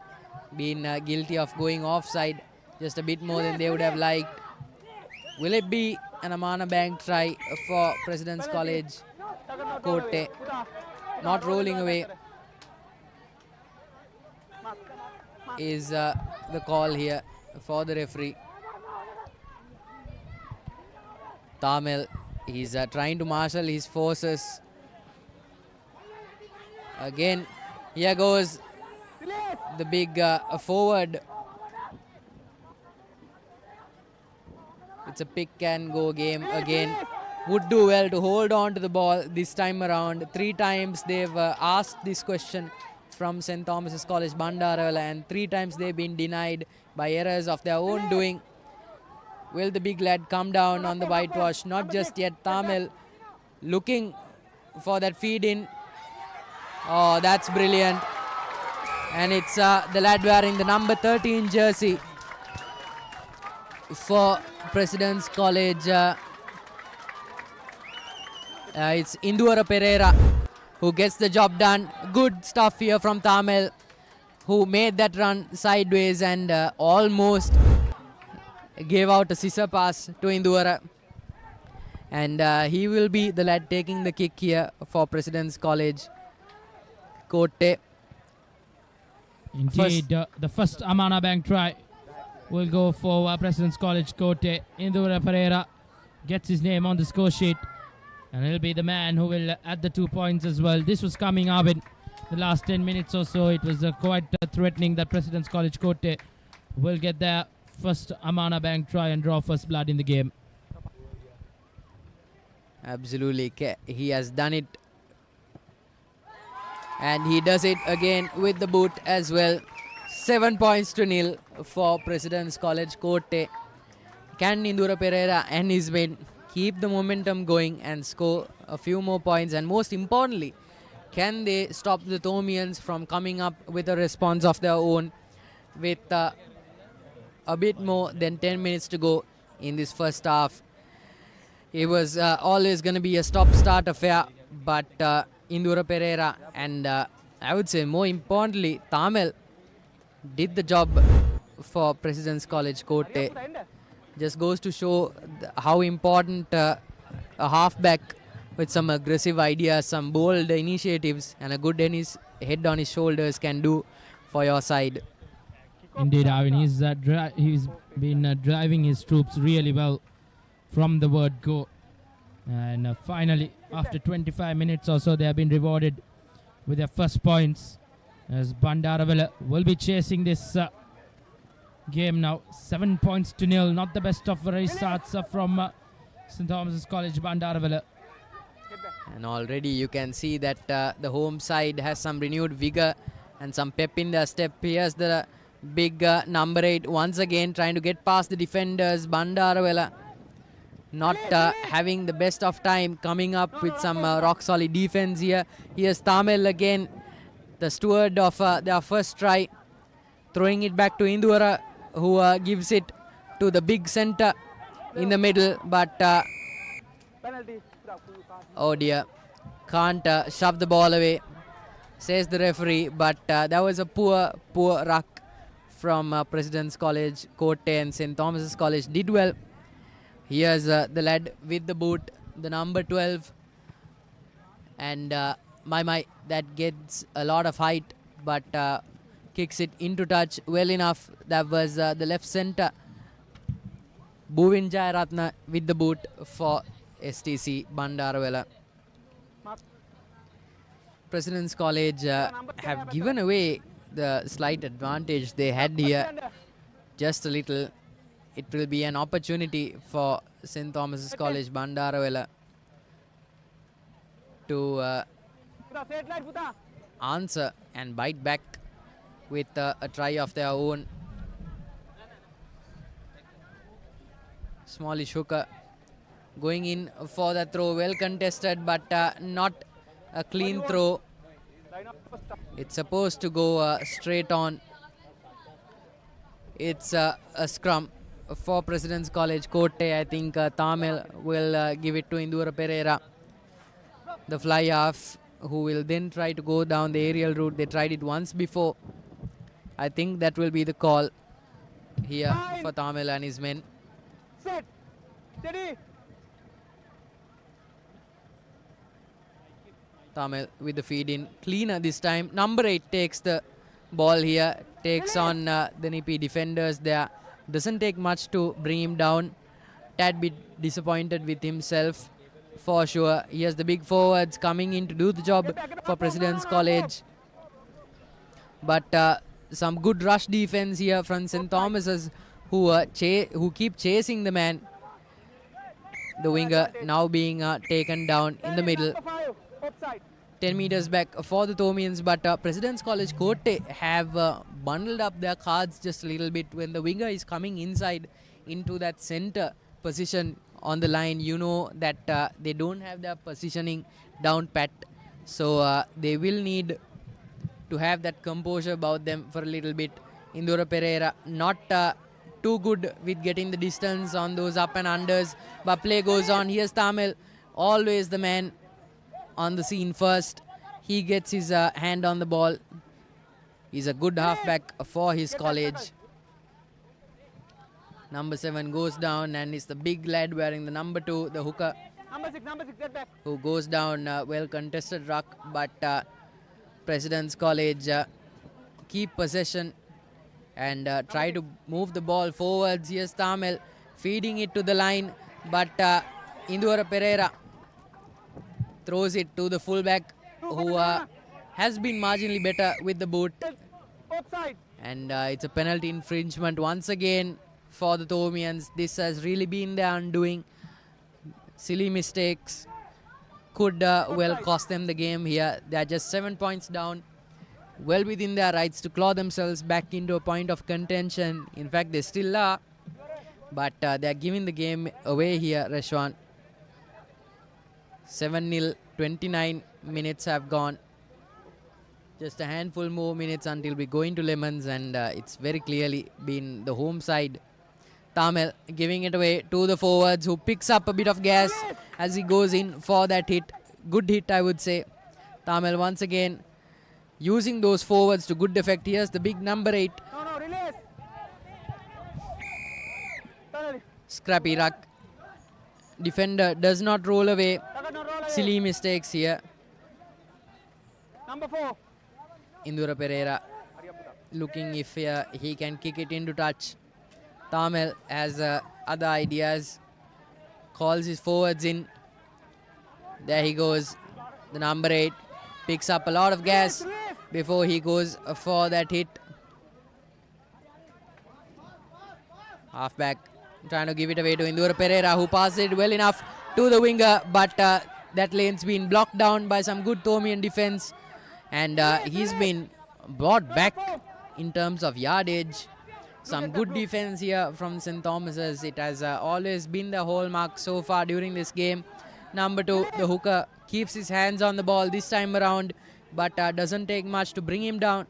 being guilty of going offside just a bit more than they would have liked. Will it be an Amana Bank try for President's College Kotte? Not rolling away is the call here for the referee. Tamil, he's trying to marshal his forces. Again, here goes the big forward. It's a pick and go game again. Would do well to hold on to the ball this time around. 3 times they've asked this question from St. Thomas's College Bandarawala, and 3 times they've been denied by errors of their own doing. Will the big lad come down on the whitewash? Not just yet. Tamil looking for that feed in. Oh, that's brilliant. And it's the lad wearing the number 13 jersey for President's College. It's Indura Pereira who gets the job done. Good stuff here from Tamil, who made that run sideways and almost gave out a scissor pass to Indura. And he will be the lad taking the kick here for President's College Kotte. Indeed, the first Amana Bank try will go for President's College Kotte. Indura Pereira gets his name on the score sheet, and he'll be the man who will add the 2 points as well. This was coming up in the last 10 minutes or so. It was quite threatening that President's College Kotte will get their first Amana Bank try and draw first blood in the game. Absolutely, he has done it, and he does it again with the boot as well. 7 points to nil for President's College Kotte. Can Indura Pereira and his men keep the momentum going and score a few more points? And most importantly, can they stop the Thomians from coming up with a response of their own with a bit more than 10 minutes to go in this first half? It was always going to be a stop-start affair, but Indura Pereira and I would say more importantly, Tamil did the job for President's College Kotte. Just goes to show how important a halfback with some aggressive ideas, some bold initiatives, and a good head on his shoulders can do for your side. Indeed, Arvin, he's been driving his troops really well from the word go. And finally, after 25 minutes or so, they have been rewarded with their first points, as Bandarawala will be chasing this game now. 7 points to nil. Not the best of restarts from St. Thomas's College Bandarawala. And already you can see that the home side has some renewed vigor and some pep in their step. Here's the big number 8 once again trying to get past the defenders. Bandarawala not having the best of time, coming up with some rock solid defense here. Here's Tamil again, the steward of their first try, throwing it back to Indura, who gives it to the big center in the middle, but oh dear, can't shove the ball away, says the referee. But that was a poor ruck from President's College, Kotte, and St. Thomas's College did well. Here's the lad with the boot, the number 12, and that gets a lot of height, but kicks it into touch well enough. That was the left center, Bhuvin Jayaratna, with the boot for STC Bandarawela. President's College have given away the slight advantage they had here, just a little. It will be an opportunity for St. Thomas's College Bandarawela to answer and bite back with a try of their own. Smallish hooker going in for the throw, well contested, but not a clean throw. It's supposed to go straight on. It's a scrum for President's College Kotte. I think Tamil will give it to Indura Pereira, the fly half, who will then try to go down the aerial route. They tried it once before. I think that will be the call here for Tamil and his men. Set. Steady. Tamil with the feed in. Cleaner this time. Number 8 takes the ball here. Takes on the Nipi defenders there. Doesn't take much to bring him down. Tad bit disappointed with himself for sure. He has the big forwards coming in to do the job for President's College. But some good rush defense here from St. Thomas's, who keep chasing the man. The winger now being taken down in the middle. 10 meters back for the Thomians, but President's College Kotte have bundled up their cards just a little bit. When the winger is coming inside into that center position on the line, you know that they don't have their positioning down pat. So they will need to have that composure about them for a little bit. Indura Pereira not too good with getting the distance on those up and unders, but play goes on. Here's Tamil, always the man on the scene first. He gets his hand on the ball. He's a good halfback for his college. Number 7 goes down, and it's the big lad wearing the number 2, the hooker, Number 6, get back. who goes down. Well contested ruck, but President's College keep possession and try to move the ball forwards. Here's Tamil feeding it to the line, but Indura Pereira throws it to the fullback, who has been marginally better with the boot. And it's a penalty infringement once again for the Thomians. This has really been their undoing. Silly mistakes could well cost them the game here. They are just 7 points down, well within their rights to claw themselves back into a point of contention. In fact, they still are, but they are giving the game away here, Reshwan. 7-0, 29 minutes have gone. Just a handful more minutes until we go into Lemons, and it's very clearly been the home side. Tamil giving it away to the forwards, who picks up a bit of gas as he goes in for that hit. Good hit, I would say. Tamil once again using those forwards to good effect. Here's the big number 8. Scrappy ruck. Defender does not roll away. Silly mistakes here. Number 4. Indura Pereira looking if he can kick it into touch. Tamil has other ideas. Calls his forwards in. There he goes. The number 8 picks up a lot of gas before he goes for that hit. Halfback trying to give it away to Indura Pereira, who passes it well enough to the winger, but that lane's been blocked down by some good Thomian defense, and he's been brought back in terms of yardage Some good defense here from St. Thomas's. It has always been the hallmark so far during this game. Number 2, the hooker, keeps his hands on the ball this time around, but doesn't take much to bring him down.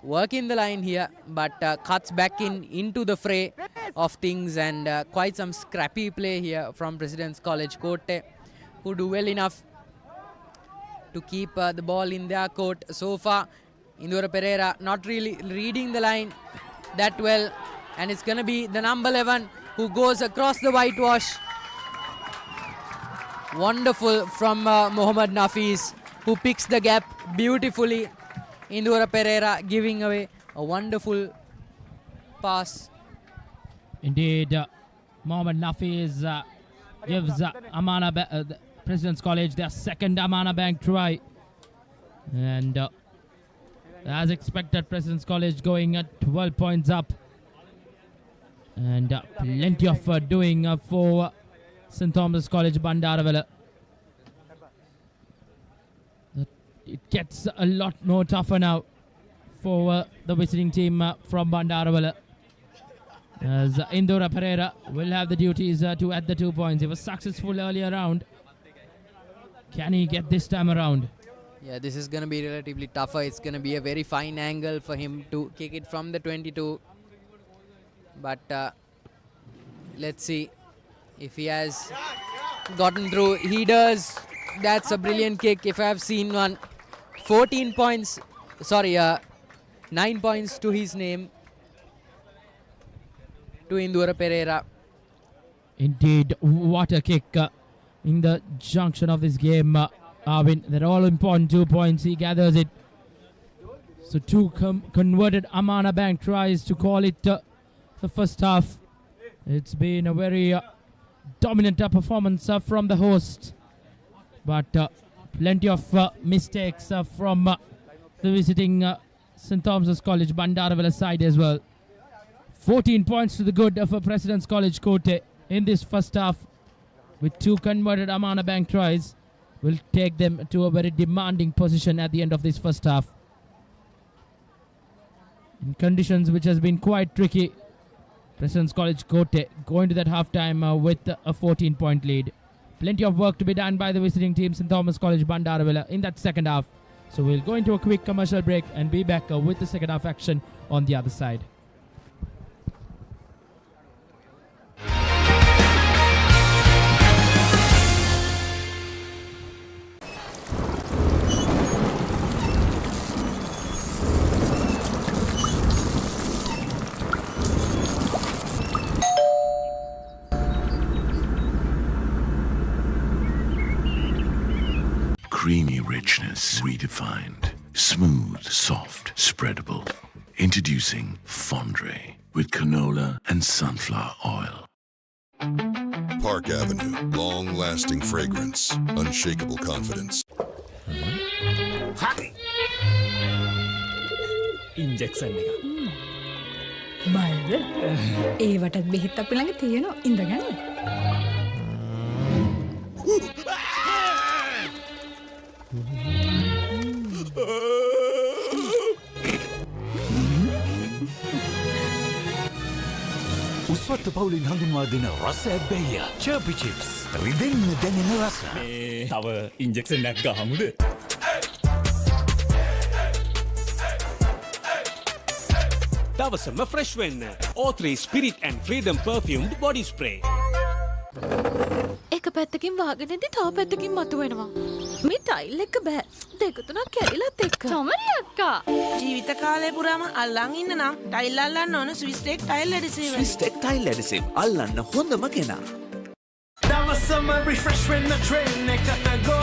Work in the line here, but cuts back into the fray of things, and quite some scrappy play here from President's College Kotte, who do well enough to keep the ball in their court. So far, Indura Pereira not really reading the line that well, and it's going to be the number 11 who goes across the whitewash. Wonderful from Mohammad Nafis, who picks the gap beautifully. Indura Pereira giving away a wonderful pass. Indeed, Mohammad Nafis gives Amana President's College their second Amana Bank try. And as expected, President's College going at 12 points up. And plenty of doing for St. Thomas College Bandaravilla. It gets a lot more tougher now for the visiting team from Bandaravilla, as Indura Pereira will have the duties to add the 2 points. He was successful earlier round. Can he get this time around? Yeah, this is going to be relatively tougher. It's going to be a very fine angle for him to kick it from the 22. But let's see if he has gotten through. He does. That's a brilliant kick if I have seen one. 14 points, 9 points to his name, to Indura Pereira. Indeed, what a kick in the junction of this game, Arvin. They're all important 2 points. He gathers it. So 2 converted Amana Bank tries to call it the first half. It's been a very dominant performance from the host, but plenty of mistakes from the visiting St. Thomas's College Bandaravilla side as well. 14 points to the good for President's College Kotte in this first half, with 2 converted Amana Bank tries. Will take them to a very demanding position at the end of this first half, in conditions which has been quite tricky. President's College Kotte going to that halftime with a 14-point lead. Plenty of work to be done by the visiting team, St. Thomas College Bandaravilla, in that second half. So we'll go into a quick commercial break and be back with the second half action on the other side. Creamy richness redefined. Smooth, soft, spreadable. Introducing Fondre with canola and sunflower oil. Park Avenue, long-lasting fragrance, unshakable confidence. Injection එක. බයද? ඒවටත් බෙහෙත් අපි ළඟ තියෙනවා. ඉඳගන්න. උස්වත්ත පවුලින් හඳුන්වා දෙන රස ඇබ්බැහිය. චර්පි chips. රිදෙන්න දැනෙන රස. තව ඉන්ජෙක්ෂන් එකක් ගහමුද? දවසම ෆ්‍රෙෂ් වෙන්න. O3 Spirit and Freedom perfumed body spray. එක පැත්තකින් වාගෙනදී තව පැත්තකින් මතුවෙනවා. මේ ටයිල් එක බෑ. දෙක තුනක් කැඩිලත් එක්ක. සමරි අක්කා. ජීවිත කාලය පුරාම අල්ලන් ඉන්න නම් ටයිල් අල්ලන්න ඕන ස්විස්ටෙක් ටයිල් ඇඩිසිව්. ස්විස්ටෙක් ටයිල් ඇඩිසිව් අල්ලන්න හොඳම කෙනා. දවසම refresh වෙන්න train එකට go.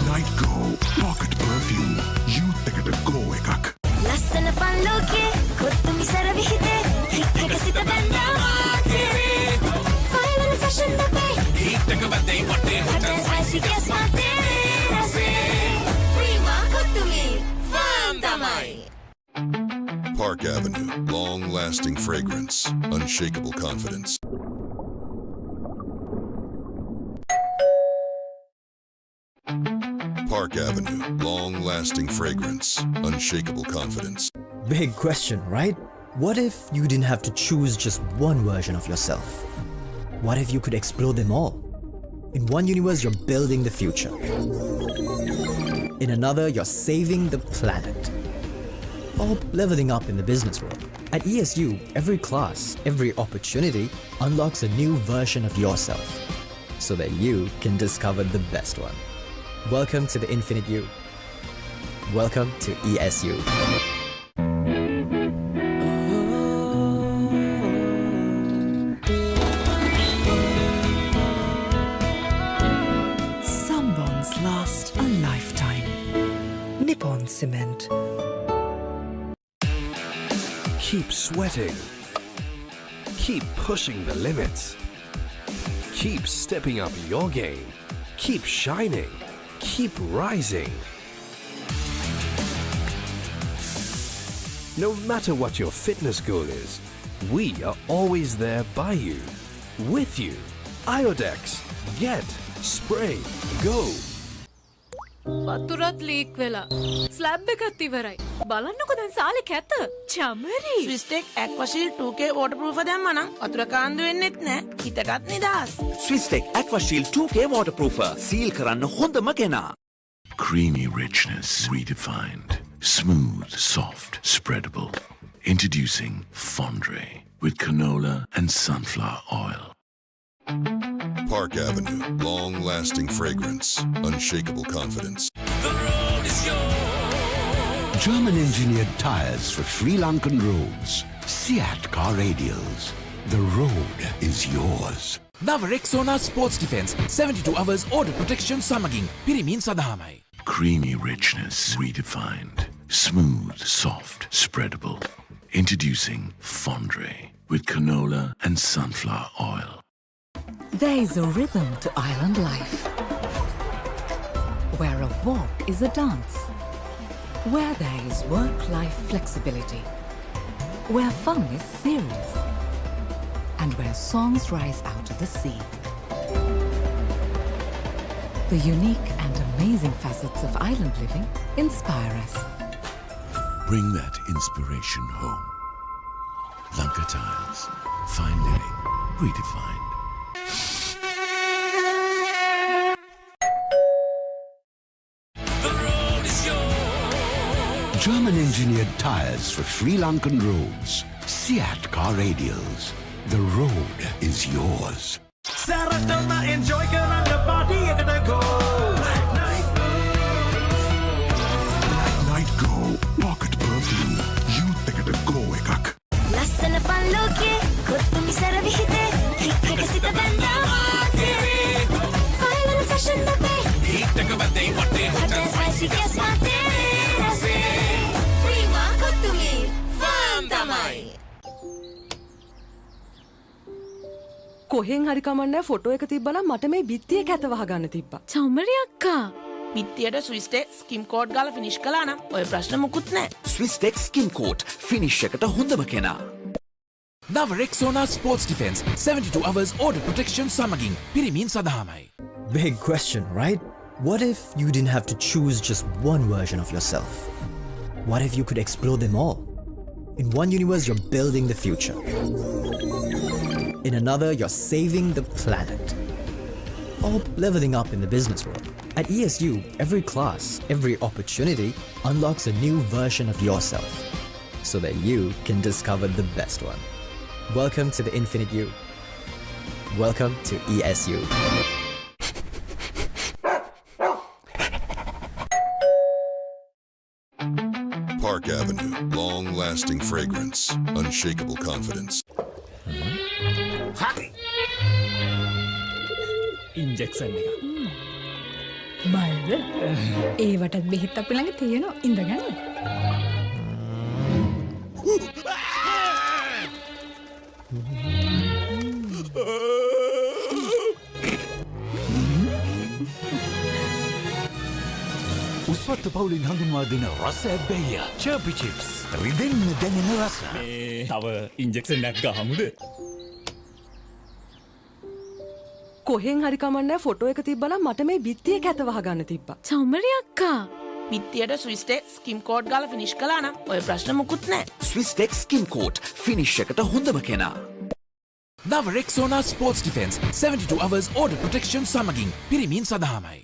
Night Go Pocket Perfume. Youth එකට go එකක්. ලස්සන පල්ලෝකේ කොත්තුමි සර විහිදේ හිත් එක සිත බැඳා Final fashion dabei හිත් එක බැඳේ වටේ hot and spicy guess my rosé Prima කොත්තුමි fun තමයි. Park Avenue, long-lasting fragrance, unshakable confidence. Park Park Avenue, long-lasting fragrance, unshakable confidence. Big question, right? What if you didn't have to choose just one version of yourself? What if you could explore them all? In one universe, you're building the future. In another, you're saving the planet. Or leveling up in the business world. At ESU, every class, every opportunity unlocks a new version of yourself so that you can discover the best one. Welcome to the Infinite You. Welcome to ESU. Some bonds last a lifetime. Nippon Cement. Keep sweating. Keep pushing the limits. Keep stepping up your game. Keep shining. Keep rising. No matter what your fitness goal is, we are always there by you, with you. Iodex. Get. Spray. Go. වතුරත් leak වෙලා slab එකත් ඉවරයි බලන්නකො දැන් සාලේ කැත Chamari ස්විස්ටෙක් ඇක්වාශීල්ඩ් 2K waterproof දැම්මා නම් වතුර කාන්දු වෙන්නෙත් නැහැ හිතටත් නිදහස් Swisstek Aquashield 2K waterproofer. Seal කරන්න හොඳම කෙනා. Creamy richness redefined. Smooth, soft, spreadable. Introducing Fondre with canola and sunflower oil. Park Avenue, long-lasting fragrance, unshakable confidence. German-engineered tires for Sri Lankan roads. Seat Car Radials. The road is yours. Nava Rexona Sports Defense 72 hours order protection සමගින් පිරිමින් සඳහාමයි. Creamy richness redefined. Smooth, soft, spreadable. Introducing Fondre with canola and sunflower oil. There is a rhythm to island life, where a walk is a dance, where there is work-life flexibility, where fun is serious, and where songs rise out of the sea. The unique and amazing facets of island living inspire us. Bring that inspiration home. Lanka Tiles. Fine living. Redefined. German-engineered tires for Sri Lankan roads. Seat Car Radials. The road is yours. Saratama enjoy කරන්න party එකට go. Night Go. Pocket perfume. Youth එකට go එකක්. ලස්සන පන් ලෝකේ කොත්තුමි සර විහිදේ හික් එක සිත බැඳා මාතේ ෆයිනල් ෆැෂන් දපේ හිට් එක බදේ වටේ hot and spicy gas මාතේ රසේ ප්‍රීමා කොත්තුමි ෆාම් තමයි කොහෙන් හරි කමන්නේ ෆොටෝ එක තිබ්බනම් මට මේ බිත්තිය කැත වහගන්න තිබ්බා. චමරි අක්කා පිත්තියට ස්විස්ටෙක් ස්කිම් කෝඩ් ගාලා ෆිනිෂ් කළා නම් ඔය ප්‍රශ්න මුකුත් නැහැ. Swisstek Skin Coat. Finish එකට හොඳම කෙනා. Nava Rexona Sports Defense 72 hours order protection සමගින් පිරිමින් සඳහාමයි. Big question, right? What if you didn't have to choose just one version of yourself? What if you could explore them all? In one universe, you're building the future. In another, you're saving the planet. Or leveling up in the business world. At ESU, every class, every opportunity unlocks a new version of yourself so that you can discover the best one. Welcome to the Infinite You. Welcome to ESU. Park Avenue, long-lasting fragrance, unshakable confidence. Injection එක. බයද? ඒවටත් බෙහෙත් අපි ළඟ තියෙනවා ඉඳගන්න. උස්වත්ත පවුලින් හඳුන්වා දෙන රස ඇබ්බැහිය චර්පි chips රිදෙන්න දැනෙන රස. තව ඉන්ජෙක්ෂන් එකක් ගහමුද? කොහෙන් හරි කමන්නේ ෆොටෝ එක තිබ්බනම් මට මේ බිත්තිය කැත වහගන්න තිබ්බා. චෞමරි අක්කා. බිත්තියට ස්විස්ටෙක් ස්කිම් කෝඩ් ගාලා ෆිනිෂ් කළා නම් ඔය ප්‍රශ්න මුකුත් නැහැ. ස්විස්ටෙක් ස්කිම් කෝට් ෆිනිෂ් එකට හොඳම කෙනා. නව Rexona sports defence 72 hours order protection සමගින් පිරිමින් සදාමයි.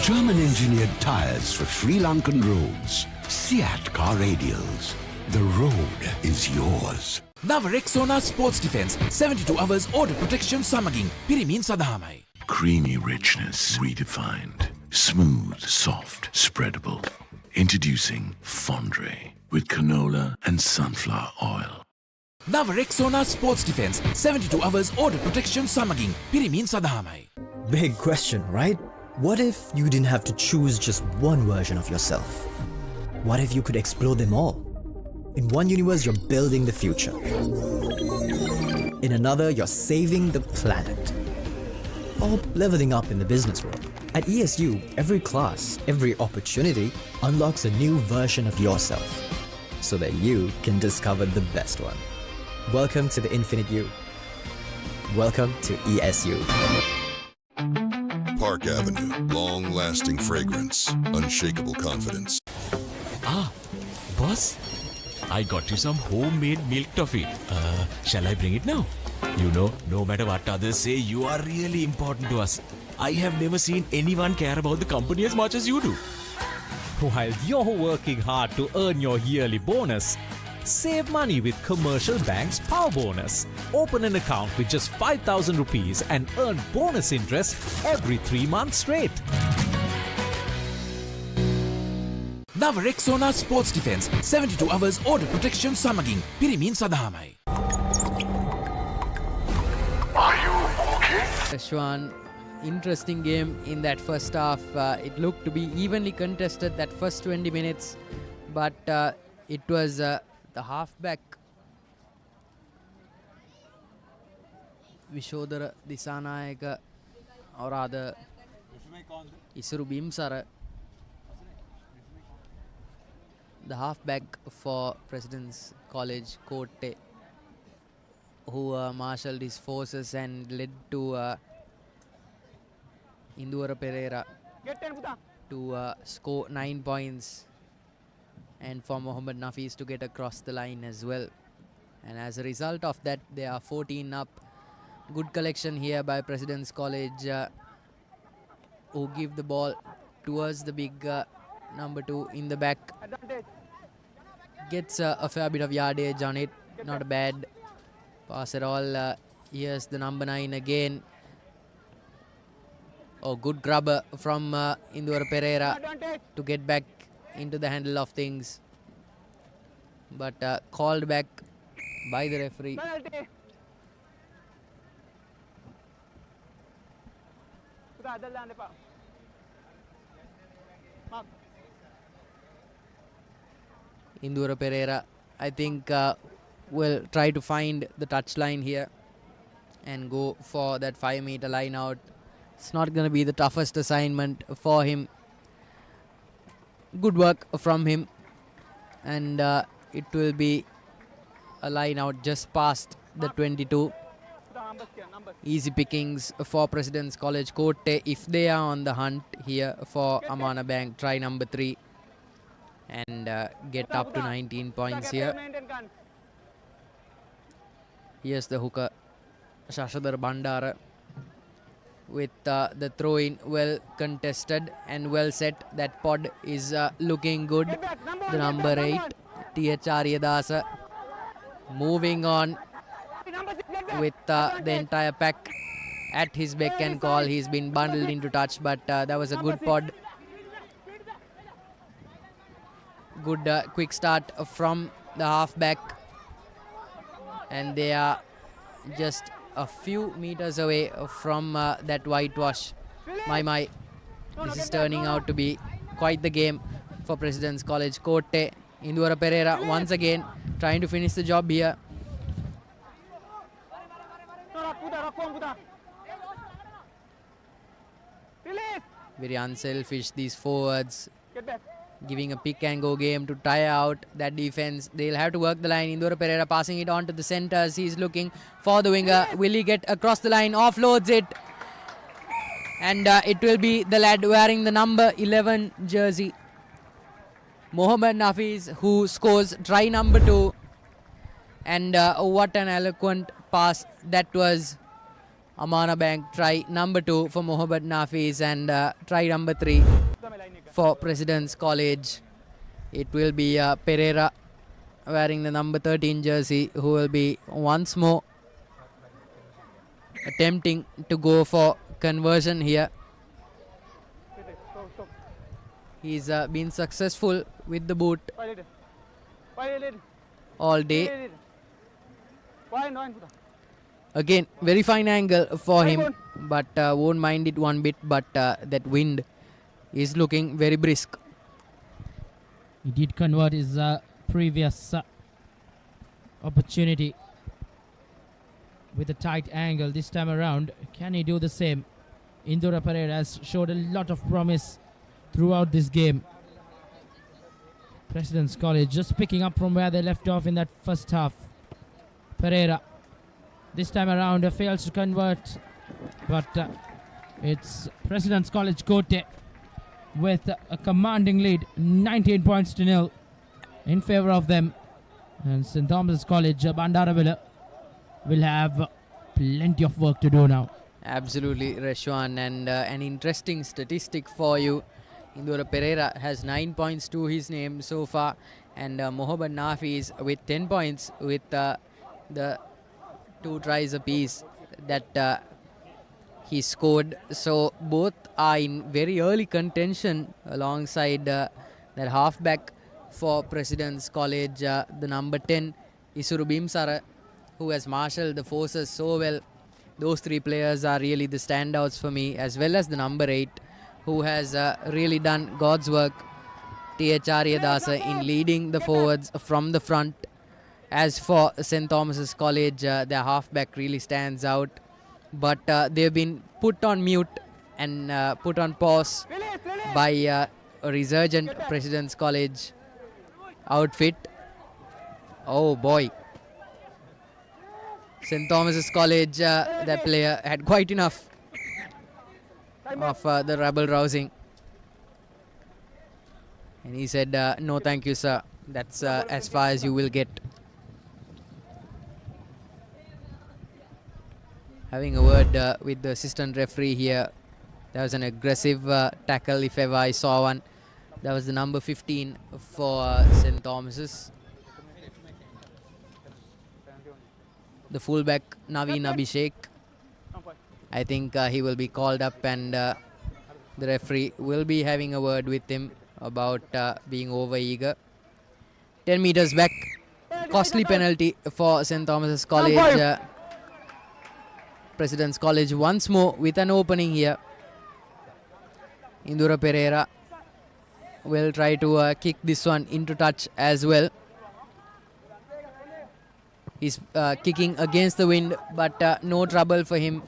German engineered tires for Sri Lankan roads. Seat Car Radials. The road is yours. නව Rexona sports defence 72 hours order protection සමගින් පිරිමින් සදාමයි. Creamy richness redefined. Smooth, soft, spreadable. Introducing Fondre with canola and sunflower oil. නව Rexona sports defence 72 hours order protection සමගින් පිරිමින් සදාමයි. Big question, right? What if you didn't have to choose just one version of yourself? What if you could explore them all? In one universe, you're building the future. In another, you're saving the planet. Or leveling up in the business world. At ESU, every class, every opportunity unlocks a new version of yourself so that you can discover the best one. Welcome to the Infinite You. Welcome to ESU. Park Avenue, long-lasting fragrance, unshakable confidence. Ah, boss, I got you some homemade milk toffee. Shall I bring it now? You know, no matter what others say, you are really important to us. I have never seen anyone care about the company as much as you do. While you're working hard to earn your yearly bonus, save money with Commercial Bank's Power Bonus. Open an account with just 5,000 rupees and earn bonus interest every 3 months straight. නව Rexona sports defence 72 hours order protection සමගින් පිරිමින් සදාමයි. Ashwan, interesting game in that first half. It looked to be evenly contested that first 20 minutes, but it was the halfback Vishodhara Disanayaka, or rather Isuru Bimsara, the halfback for President's College Kotte, who marshalled his forces and led to Indura Pereira to score 9 points, and for Mohammad Nafis to get across the line as well. And as a result of that, they are 14 up. Good collection here by President's College, who give the ball towards the big number 2 in the back. Gets a fair bit of yardage on it. Not a bad pass at all. Here's the number 9 again. Oh, good grubber from Indura Pereira to get back into the handle of things. But called back by the referee. Indura Pereira, I think, will try to find the touchline here and go for that 5-meter line out. It's not going to be the toughest assignment for him. Good work from him, and it will be a line out just past the 22. Easy pickings for President's College Kotte if they are on the hunt here for Amana Bank. Try number 3 and get up to 19 points here. Here's the hooker Shashadhar Bandara with the throw-in well contested and well set. That pod is looking good. The number 8 T.H. Aryadasa moving on with the entire pack at his beck and call. He's been bundled into touch, but that was a good pod. Good quick start from the halfback, and they are just a few meters away from that whitewash. My, this is turning out to be quite the game for President's College Kotte. Indura Pereira once again trying to finish the job here. Very unselfish, these forwards. giving a pick and go game to tire out that defense. They'll have to work the line. Indora Pereira passing it on to the centers. He's looking for the winger. Will he get across the line? Offloads it. And it will be the lad wearing the number 11 jersey, Mohammad Nafiz, who scores try number 2. And what an eloquent pass that was. Amana Bank try number 2 for Mohammad Nafiz, and try number 3 for President's College. It will be Pereira wearing the number 13 jersey, who will be once more attempting to go for conversion here. He's been successful with the boot all day. Again, very fine angle for him, but won't mind it one bit. But that wind is looking very brisk. He did convert his previous opportunity with a tight angle. This time around, can he do the same? Indora Pereira has showed a lot of promise throughout this game. President's College just picking up from where they left off in that first half. Pereira this time around fails to convert, but it's President's College Kotte with a commanding lead, 19 points to 0 in favor of them. And St. Thomas College Bandaravilla will have plenty of work to do now. Absolutely, Reshwan, and an interesting statistic for you. Indora Pereira has 9 points to his name so far, and Mohammad Nafiz with 10 points with the 2 tries apiece that he scored. So both are in very early contention alongside that halfback for President's College, the number 10, Isuru Bimsara, who has marshaled the forces so well. Those 3 players are really the standouts for me, as well as the number 8, who has really done God's work, T.H. Aryadasa, in leading the forwards from the front. As for St. Thomas's College, their halfback really stands out, but they've been put on mute and put on pause by a resurgent President's College outfit. Oh boy. St. Thomas's College, that player had quite enough of the rabble rousing. And he said, no thank you sir, that's as far as you will get. Having a word with the assistant referee here. That was an aggressive tackle if ever I saw one. That was the number 15 for St. Thomas's. The fullback Naveen Abhishek. I think he will be called up, and the referee will be having a word with him about being over eager. 10 meters back. Costly penalty for St. Thomas's College. President's College once more with an opening here. Indora Pereira will try to kick this one into touch as well. He's kicking against the wind, but no trouble for him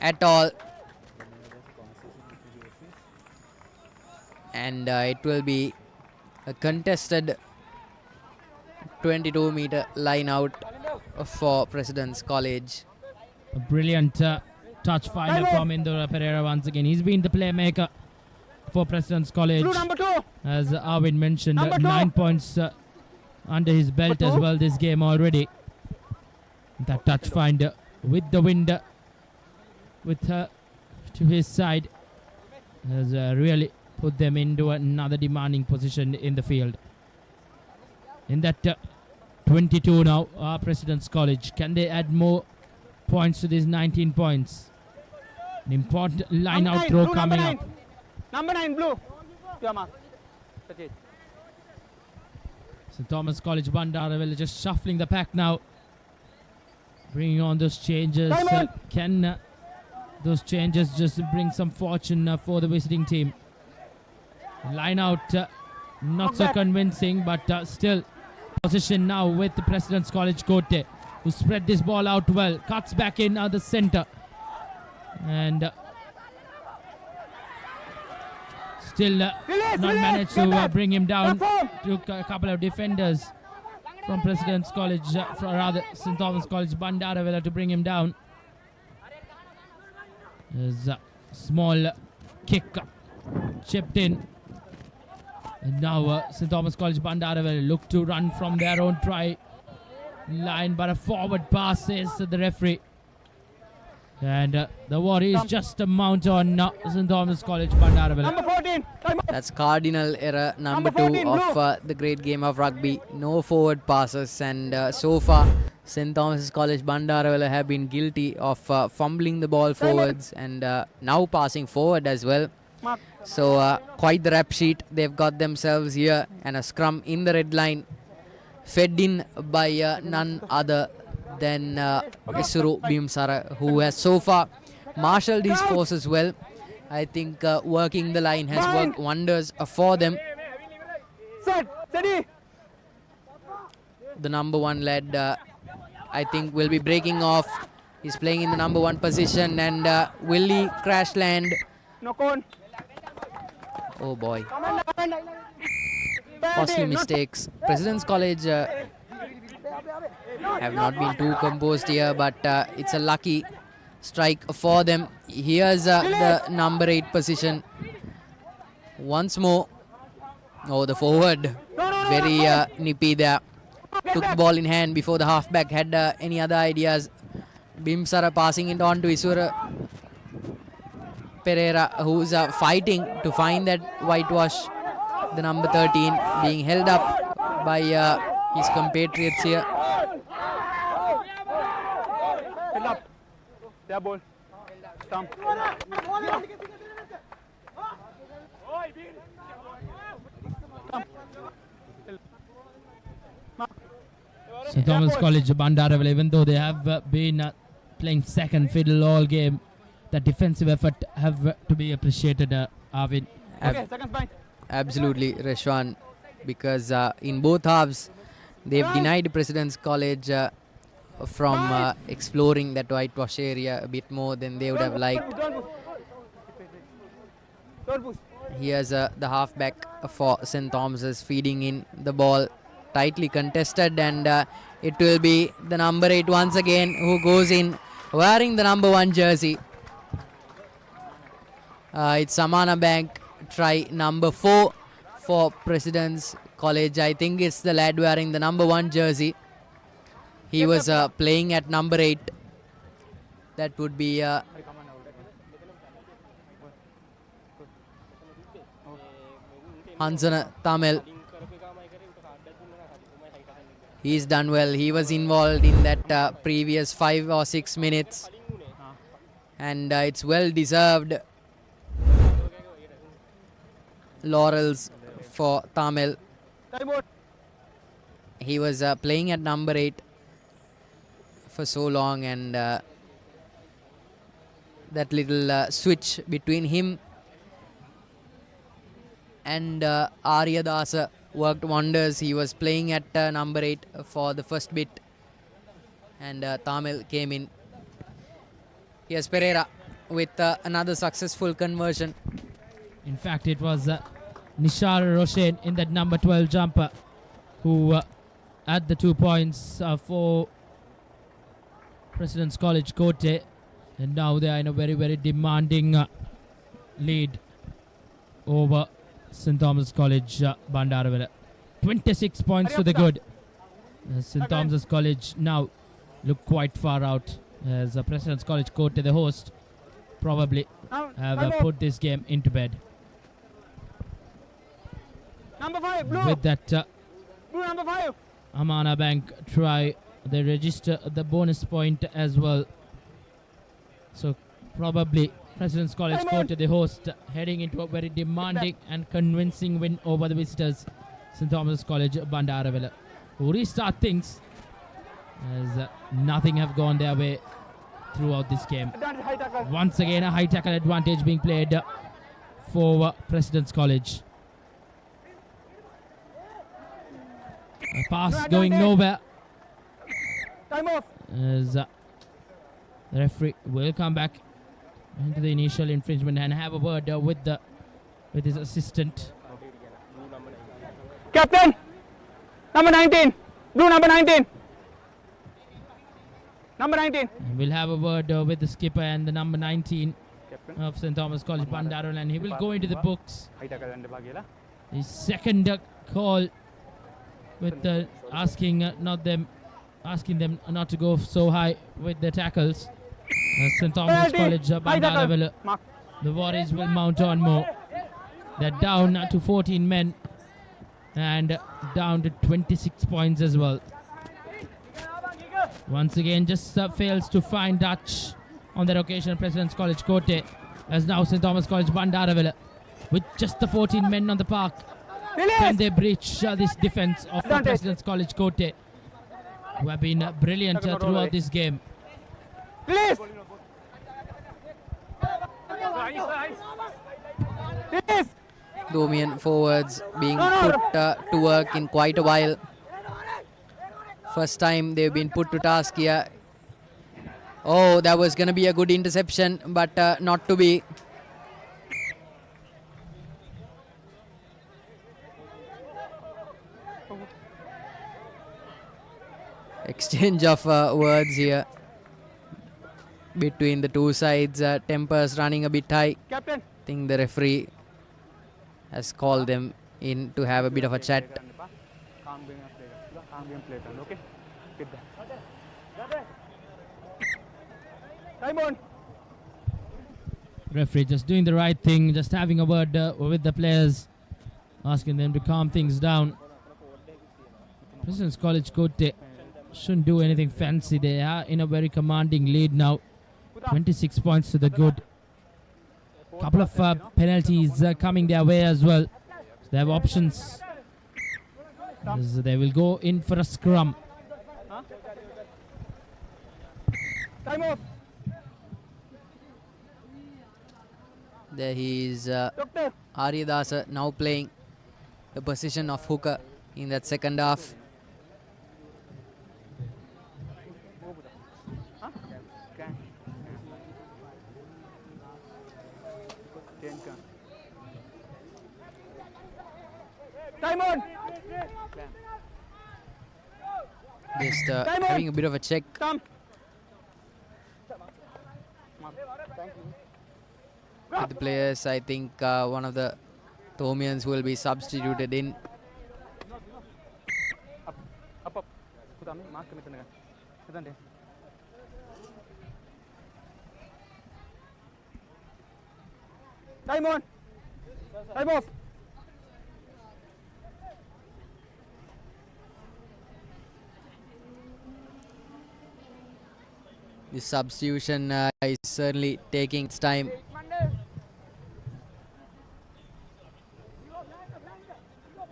at all. And it will be a contested 22-meter line out for President's College. A brilliant touch finder from Indora Pereira once again. He's been the playmaker for President's College. As Arvind mentioned, 9 points under his belt as well this game already. That touch finder with the wind with her to his side has really put them into another demanding position in the field. In that 22 now, President's College. Can they add more points to these 19 points? An important line out throw coming up. Number 9, blue. St. Thomas College Bandaraville just shuffling the pack now. Bringing on those changes. Can those changes just bring some fortune for the visiting team? Line out not so convincing, but still position now with the President's College Kotte, who spread this ball out well. Cuts back in the center. And still not managed to bring him down. Took a couple of defenders from President's College, St. Thomas College Bandaravilla to bring him down. There's a small kick chipped in. And now St. Thomas College Bandaravilla look to run from their own try line, but a forward pass says the referee. And the Warriors just a mount on St. Thomas College Bandaravilla. Number 14. That's cardinal error number 2 of the great game of rugby. No forward passes, and so far St. Thomas College Bandaravilla have been guilty of fumbling the ball forwards and now passing forward as well. So quite the rap sheet they've got themselves here, and a scrum in the red line fed in by none other than Isuru Bimsara, who has so far marshalled his forces well. I think working the line has worked wonders for them. The number 1 lad, I think, will be breaking off. He's playing in the number 1 position, and will he crash land? Oh boy. Costly mistakes. President's College have not been too composed here, but it's a lucky strike for them. Here's the number 8 position. Once more. Oh, the forward. Very nippy there. Took the ball in hand before the halfback had any other ideas. Bimsara passing it on to Isura Pereira, who's fighting to find that whitewash. The number 13 being held up by his compatriots here. St. Thomas College Bandaravilla, even though they have been playing second fiddle all game, that defensive effort have to be appreciated, Arvind. Absolutely, Reshwan, because in both halves they've denied President's College from exploring that whitewash area a bit more than they would have liked. Here's the halfback for St. Thomas's feeding in the ball, tightly contested, and it will be the number 8 once again who goes in wearing the number 1 jersey. It's Samana Bank, try number 4 for President's College. I think it's the lad wearing the number 1 jersey. He was playing at number 8. That would be Hansana Tamil. He's done well. He was involved in that previous 5 or 6 minutes, and it's well deserved laurels for Tamil. He was playing at number 8 for so long, and that little switch between him and Arya Dasa worked wonders. He was playing at number 8 for the first bit, and Tamil came in. Here's Pereira with another successful conversion. In fact, it was Nishar Roshen in that number 12 jumper who had the 2 points for President's College Kotte, and now they are in a very, very demanding lead over St. Thomas College Bandaravilla. 26 points to the good. St. Thomas College now look quite far out, as President's College Kotte, the host, probably have put this game into bed. Number 5, blue. With that Blue number 5. Amana Bank try, they register the bonus point as well. So probably President's College Kotte, the host, heading into a very demanding and convincing win over the visitors, St. Thomas College Bandaravilla, who restart things as nothing have gone their way throughout this game. Once again, a high tackle advantage being played for President's College. A pass going nowhere. Time off. As the referee will come back into the initial infringement and have a word with the with his assistant. Captain, number 19. Blue number 19. Number 19. We'll have a word with the skipper and the number 19 of St. Thomas College, Bandarwala, and he will go into the books. His second call with asking them not to go so high with the tackles. St. Thomas College, Bandarwala, the Warriors will mount on more. They're down to 14 men and down to 26 points as well. Once again, just fails to find Dutch on that occasion. President's College Kotte, as now St. Thomas College Bandarwala with just the 14 men on the park. Can they breach this defense of President's College Kotte, who have been brilliant throughout this game? Please. Domian forwards being put to work in quite a while. First time they've been put to task here. Oh, that was going to be a good interception, but not to be. Exchange of words here between the two sides. Tempers running a bit high. Captain. I think the referee has called them in to have a bit of a chat. Time on. Referee just doing the right thing, just having a word with the players, asking them to calm things down. President's College Kotte shouldn't do anything fancy. They are in a very commanding lead now. 26 points to the good. Couple of penalties coming their way as well. So they have options. As they will go in for a scrum. Time off. There he is, Aryadasa now playing the position of hooker in that second half. Time on. Just having a bit of a check. With the players, I think one of the Thomians will be substituted in. Up. Time on. Time off. The substitution is certainly taking its time.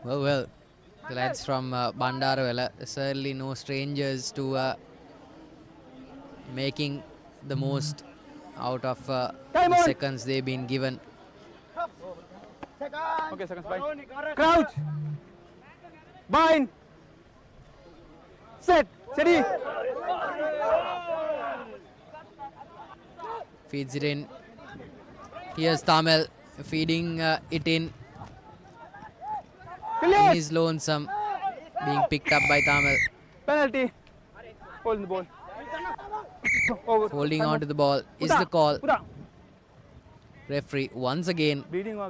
Well, the lads from Bandarwala certainly no strangers to making the most out of the seconds they've been given. Okay, seconds, bye. Crouch. Bind. Set. Steady. Feeds it in. Here's Tamil feeding it in. He is lonesome, being picked up by Tamil. Penalty. Holding the ball. Holding on to the ball is the call. Referee once again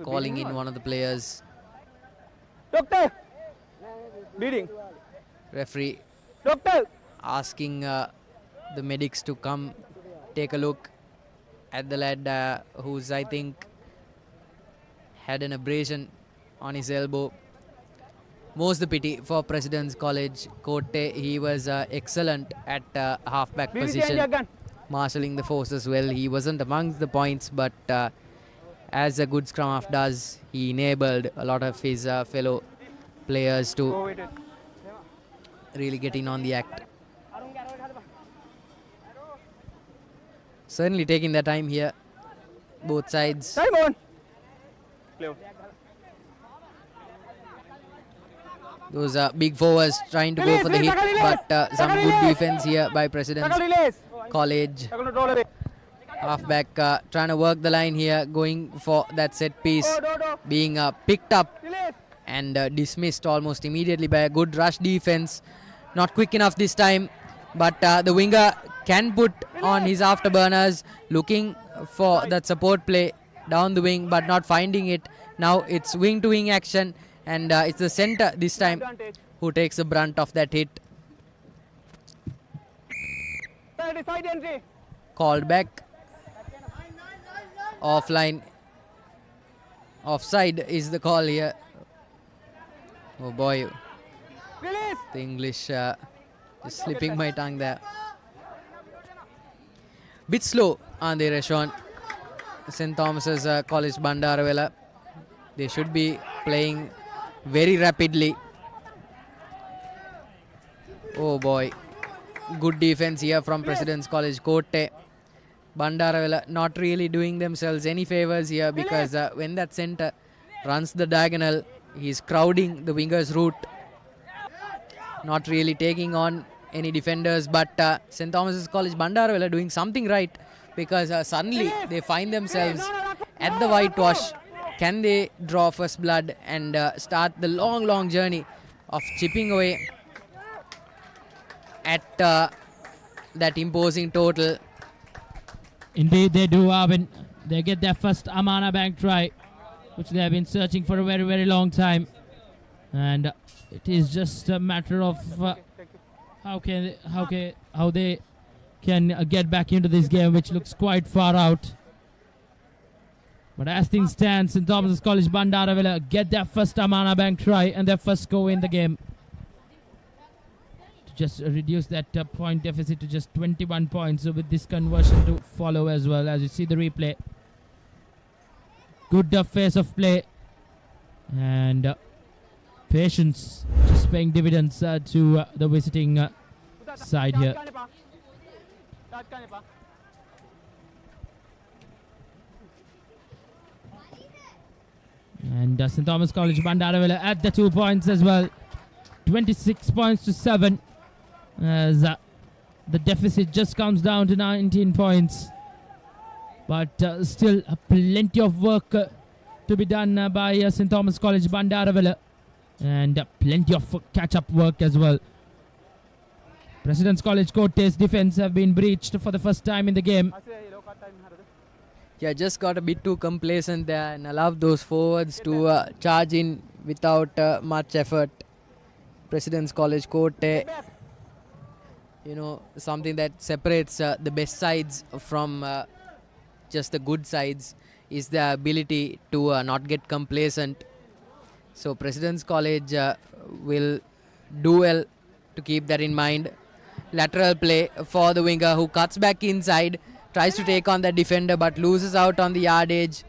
calling in one of the players. Doctor. Bleeding. Referee Doctor. asking the medics to come take a look at the lad who's, I think, had an abrasion on his elbow. Most the pity for President's College Kotte. He was excellent at halfback position, marshalling the forces well. He wasn't amongst the points, but as a good scrum half does, he enabled a lot of his fellow players to really get in on the act. Certainly taking their time here, both sides. Time on. Those big forwards trying to go for the hit, but some good defense here by President's College. Halfback trying to work the line here, going for that set piece, being picked up and dismissed almost immediately by a good rush defense. Not quick enough this time, but the winger can put on his afterburners, looking for that support play down the wing but not finding it. Now it's wing to wing action, and it's the center this time who takes the brunt of that hit. Called back. Offline. Offside is the call here. Oh boy. The English just slipping my tongue there. Bit slow on the Reshon. St. Thomas's College Bandaravela. They should be playing very rapidly. Oh boy. Good defense here from President's College Kotte. Bandaravela not really doing themselves any favors here, because when that center runs the diagonal, he's crowding the winger's route. Not really taking on any defenders, but St. Thomas's College Bandaravela doing something right, because suddenly they find themselves at the whitewash. Can they draw first blood and start the long journey of chipping away at that imposing total? Indeed they do, Arvin. They get their first Amana Bank try, which they have been searching for a very long time. And it is just a matter of how they can get back into this game, which looks quite far out. But as things stand, St. Thomas's College Bandaravela get their first Amana Bank try and their first go in the game, to just reduce that point deficit to just 21 points. So with this conversion to follow as well, as you see the replay. Good phase of play, and patience just paying dividends to the visiting side here. And St. Thomas College Bandaravela at the 2 points as well. 26 points to 7. As the deficit just comes down to 19 points. But still plenty of work to be done by St. Thomas College Bandaravela. And plenty of catch-up work as well. President's College Kotte's defense have been breached for the first time in the game. Yeah, just got a bit too complacent there and allowed those forwards to charge in without much effort. President's College Kotte, you know, something that separates the best sides from just the good sides is the ability to not get complacent. So President's College will do well to keep that in mind. Lateral play for the winger, who cuts back inside, tries to take on the defender but loses out on the yardage.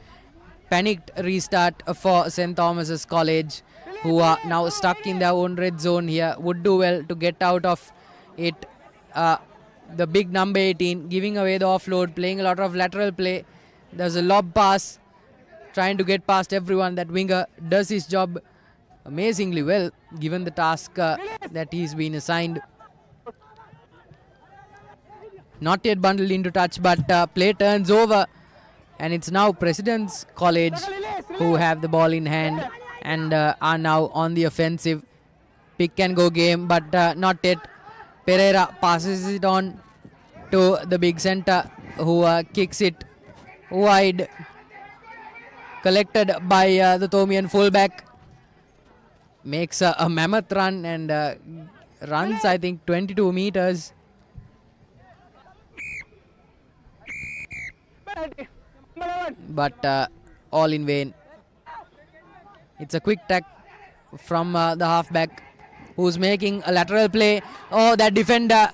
Panicked restart for St. Thomas's College, who are now stuck in their own red zone here. Would do well to get out of it. The big number 18 giving away the offload, playing a lot of lateral play. There's a lob pass, trying to get past everyone. That winger does his job amazingly well, given the task that he's been assigned. Not yet bundled into touch, but play turns over, and it's now President's College who have the ball in hand and are now on the offensive. Pick and go game, but not yet. Pereira passes it on to the big center, who kicks it wide. Collected by the Thomian fullback. Makes a mammoth run and runs, I think, 22 meters. But all in vain. It's a quick tack from the halfback, who's making a lateral play. Oh, that defender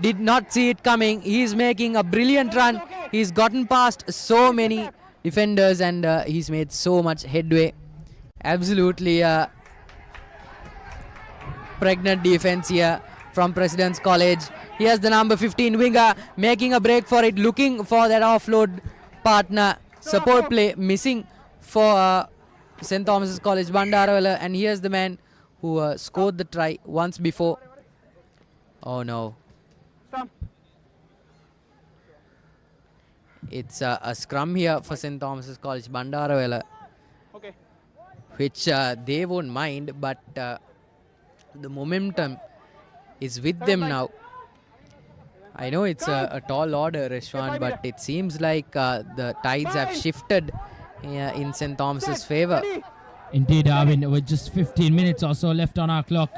did not see it coming. He's making a brilliant run. He's gotten past so many defenders and he's made so much headway. Absolutely pregnant defense here from President's College. Here's the number 15 winger making a break for it, looking for that offload partner. Support play missing for St. Thomas's College Bandaravela, and here's the man who scored the try once before. Oh no. It's a scrum here for St. Thomas's College Bandarawela, which they won't mind, but the momentum is with them now. I know it's a tall order, Reshwan, but it seems like the tides have shifted in St. Thomas's favour. Indeed, Arvind, with just 15 minutes or so left on our clock.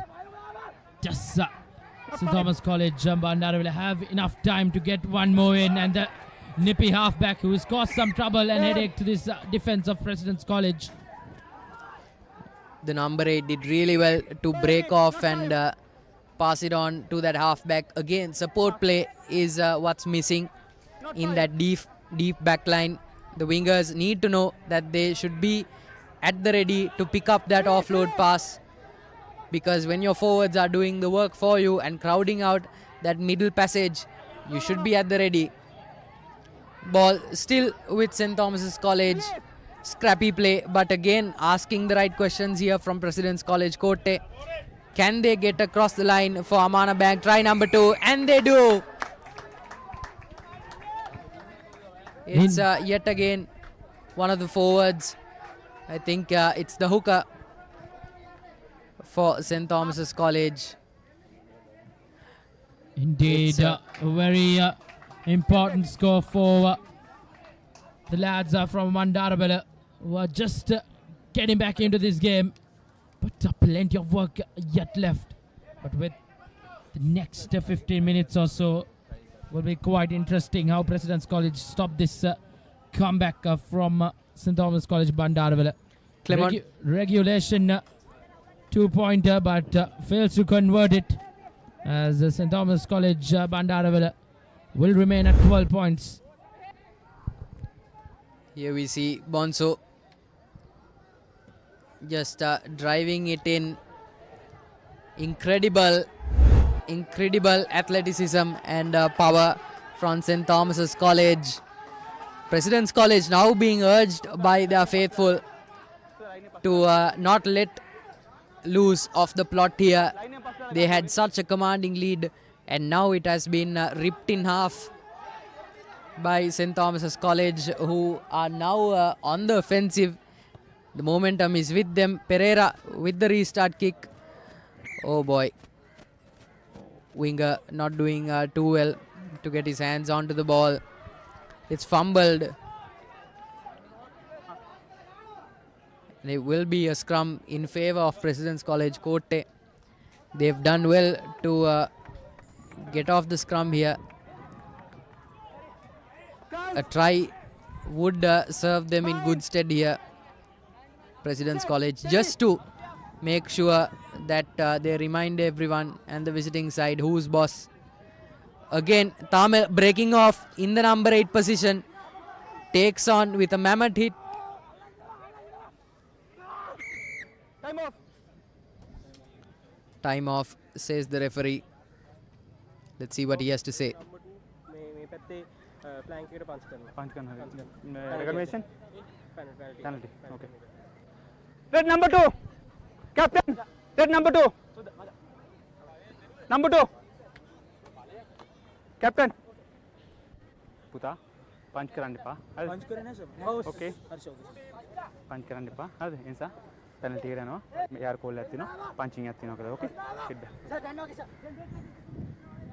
Just St. Thomas College Bandara will have enough time to get one more in, and the nippy halfback who has caused some trouble and headache to this defence of President's College. The number 8 did really well to break off and pass it on to that halfback. Again, support play is what's missing in that deep back line. The wingers need to know that they should be at the ready to pick up that offload pass, because when your forwards are doing the work for you and crowding out that middle passage, you should be at the ready. Ball still with St. Thomas's College. Scrappy play, but again asking the right questions here from President's College Kotte. Can they get across the line for Amana Bank? Try number 2, and they do. It's yet again one of the forwards. I think it's the hooker for St. Thomas's College. Indeed, a very important score for the lads from Mandarabala, who are just getting back into this game. But plenty of work yet left. But with the next 15 minutes or so, will be quite interesting how President's College stop this comeback from St. Thomas College Bandarawala. Regulation 2-pointer, but fails to convert it, as St. Thomas College Bandarawala will remain at 12 points. Here we see Bonso just driving it in. Incredible athleticism and power from St. Thomas's College. President's College now being urged by their faithful to not let loose of the plot here. They had such a commanding lead, and now it has been ripped in half by St. Thomas's College, who are now on the offensive. The momentum is with them. Pereira with the restart kick. Oh boy. Winger not doing too well to get his hands onto the ball. It's fumbled. And it will be a scrum in favour of President's College Kotte. They've done well to get off the scrum here. A try would serve them in good stead here, President's College, just to make sure that they remind everyone and the visiting side who's boss. Again, Tamil breaking off in the number 8 position, takes on with a mammoth hit. Time off, says the referee. Let's see what he has to say. Reclamation? Penalty. Okay. Red number 2. Captain. Red number 2. Number 2. Captain. Puta. Punch කරන්න එපා. Punch කරන්නේ නැහැ. Okay. Punch කරන්න එපා. හරිද? ඒ නිසා penalty එකට යනවා. යාර කෝල් එකක් තියෙනවා. punching එකක් තියෙනවා කියලා. Okay. Hit. Sir, ගන්නවා sir.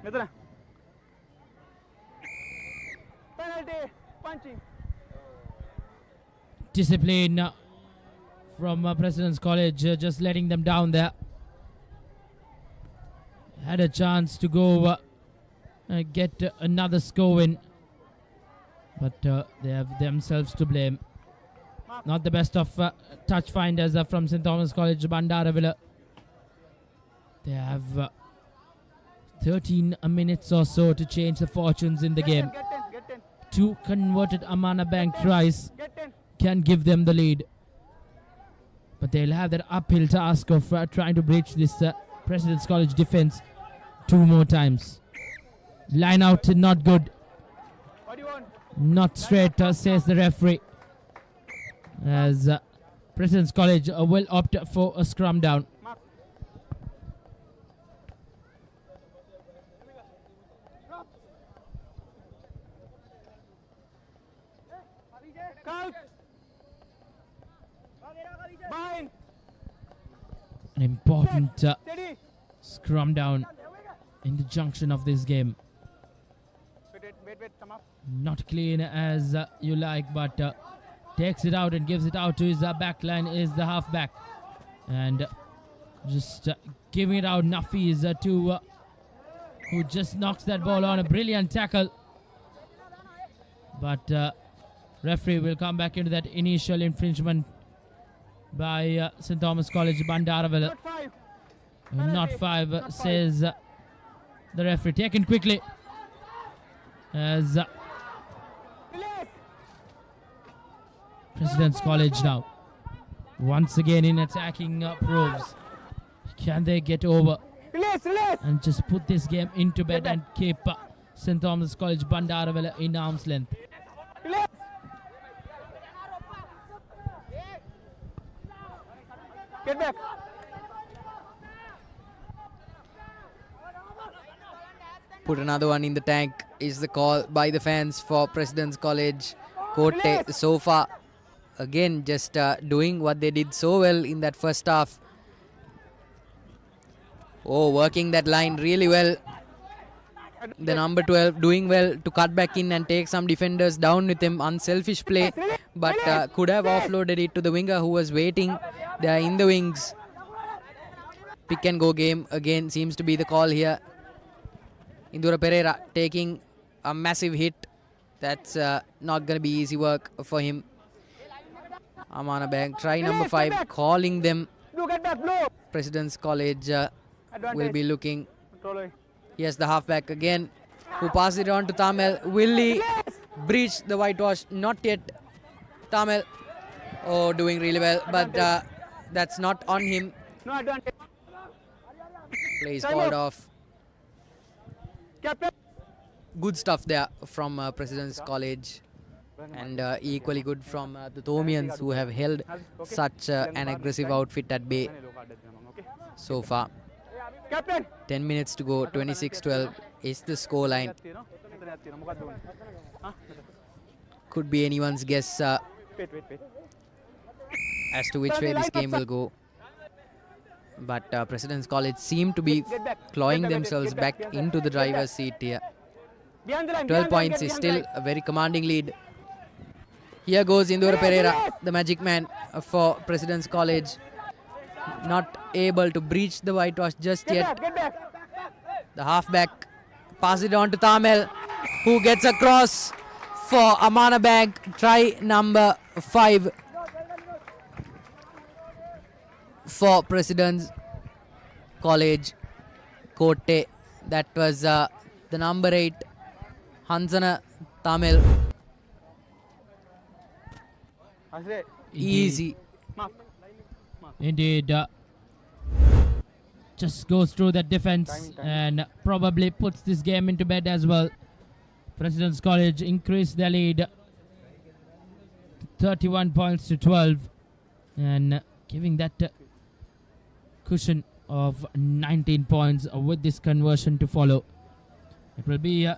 මෙතන. Penalty. Punching. Discipline from President's College, just letting them down there. Had a chance to go get another score win, but they have themselves to blame. Not the best of touch finders from St. Thomas College Bandarawala. They have 13 minutes or so to change the fortunes in the game. 2 converted Amana Bank tries can give them the lead, but they'll have that uphill task of trying to breach this President's College defense 2 more times. Line out not good, not straight, says the referee, as President's College will opt for a scrum down. An important scrum down in the junction of this game. Not clean as you like, but takes it out and gives it out to his back line is the halfback. And just giving it out, Nafiz to who just knocks that ball on. A brilliant tackle. But referee will come back into that initial infringement by St. Thomas College Bandaravilla. Not 5, says the referee. Taken quickly as President's College now once again in attacking proves. Can they get over and just put this game into bed and keep St. Thomas College Bandaravilla in arm's length? Get back. Put another one in the tank is the call by the fans for President's College. Kotte so far again just doing what they did so well in that first half. Oh, working that line really well. The number 12 doing well to cut back in and take some defenders down with him. Unselfish play, but could have offloaded it to the winger who was waiting there in the wings. Pick and go game again seems to be the call here. Indura Pereira taking a massive hit. That's not going to be easy work for him. Amana Bank, try number 5, calling them. President's College will be looking. Yes, the halfback again, who passed it on to Tamil. Will he breach the whitewash? Not yet. Tamil, oh, doing really well, but that's not on him. Play is called off. Good stuff there from President's College, and equally good from the Thomians, who have held such an aggressive outfit at bay so far. 10 minutes to go, 26-12 is the score line. Could be anyone's guess as to which way this game will go. But President's College seem to be clawing themselves back into the driver's seat here. 12 points is still a very commanding lead. Here goes Indura Pereira, the magic man for President's College. Not able to breach the whitewash just yet. The halfback passes it on to Tamil, who gets across for Amana Bank. Try number 5 for President's College. Kotte. That was the number 8, Hansana Tamil. Easy. Indeed. Just goes through that defense and probably puts this game into bed as well. President's College increased their lead 31 points to 12 and giving that cushion of 19 points with this conversion to follow. It will be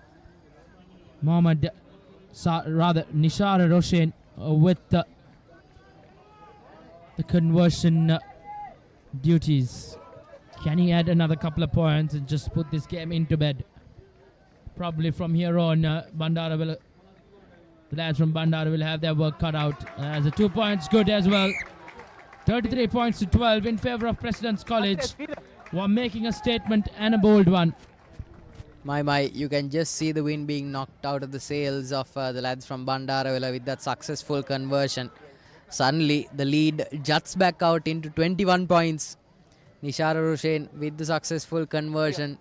Nishara Roshan with the conversion duties. Can he add another couple of points and just put this game into bed? Probably from here on, Bandaravilla, the lads from Bandara will have their work cut out. As the 2 points good as well. 33 points to 12 in favor of President's College. We're making a statement and a bold one. My, you can just see the wind being knocked out of the sails of the lads from Bandaravilla with that successful conversion. Suddenly, the lead juts back out into 21 points. Nishara Roshan with the successful conversion.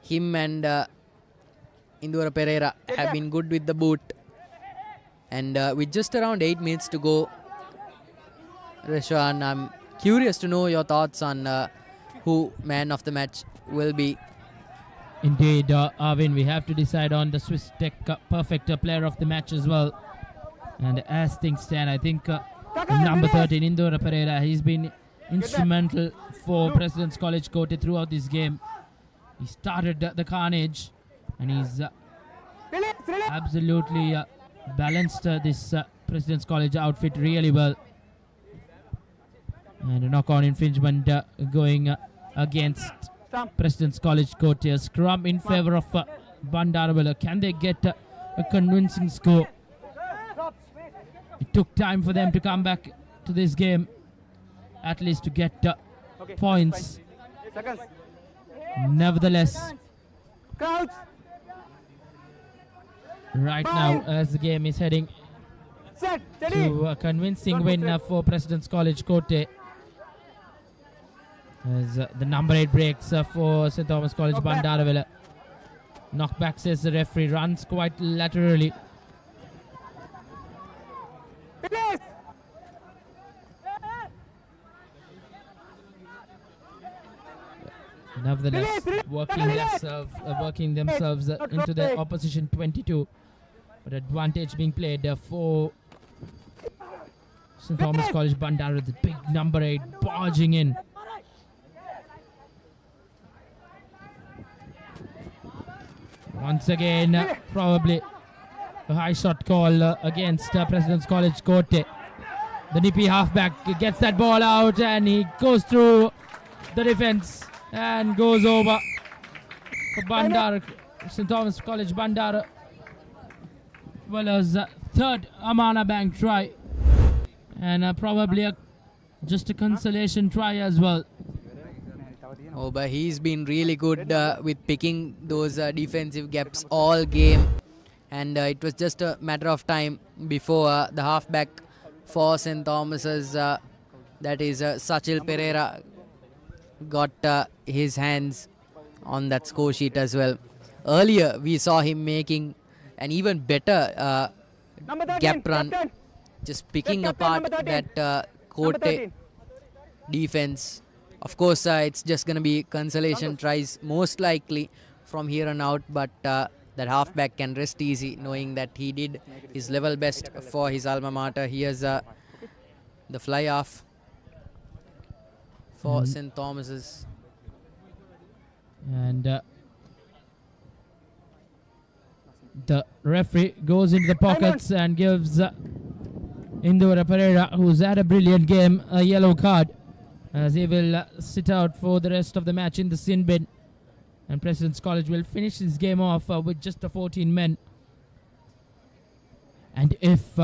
Him and Indura Pereira have been good with the boot. And with just around 8 minutes to go, Reshwan, I'm curious to know your thoughts on who man of the match will be. Indeed, Arvin, we have to decide on the Swiss Tech perfect player of the match as well. And as things stand, I think number 13, Indura Pereira, he's been instrumental for President's College Kotte throughout this game. He started the carnage and he's absolutely balanced this President's College outfit really well. And a knock-on infringement going against President's College court here. Scrum in favor of Bandaravilla. Can they get a convincing score? It took time for them to come back to this game, at least to get points. Nevertheless, right now, as the game is heading to a convincing win for President's College Kotte, as the number 8 breaks for St. Thomas College Bandaravilla. Knockback, says the referee, runs quite laterally. Nevertheless, working themselves into the opposition 22. But advantage being played for St. Thomas College Bandaravilla. The big number 8 barging in. Once again, probably a high shot call against President's College Kotte. The nippy halfback gets that ball out and he goes through the defense and goes over for Bandar, St. Thomas College Bandar. Well, as third Amana Bank try, and probably just a consolation try as well. Oh, but he's been really good with picking those defensive gaps all game, and it was just a matter of time before the halfback for St. Thomas's, that is Sachil Pereira, got his hands on that score sheet as well. Earlier, we saw him making an even better gap run, just picking apart that Kotte defense. Of course, it's just going to be consolation tries most likely from here on out, but that halfback can rest easy knowing that he did his level best for his alma mater. Here's the fly off for St. Thomas's. And the referee goes into the pockets and gives Indura Pereira, who's had a brilliant game, a yellow card, as he will sit out for the rest of the match in the sin bin. And President's College will finish this game off with just the 14 men. And if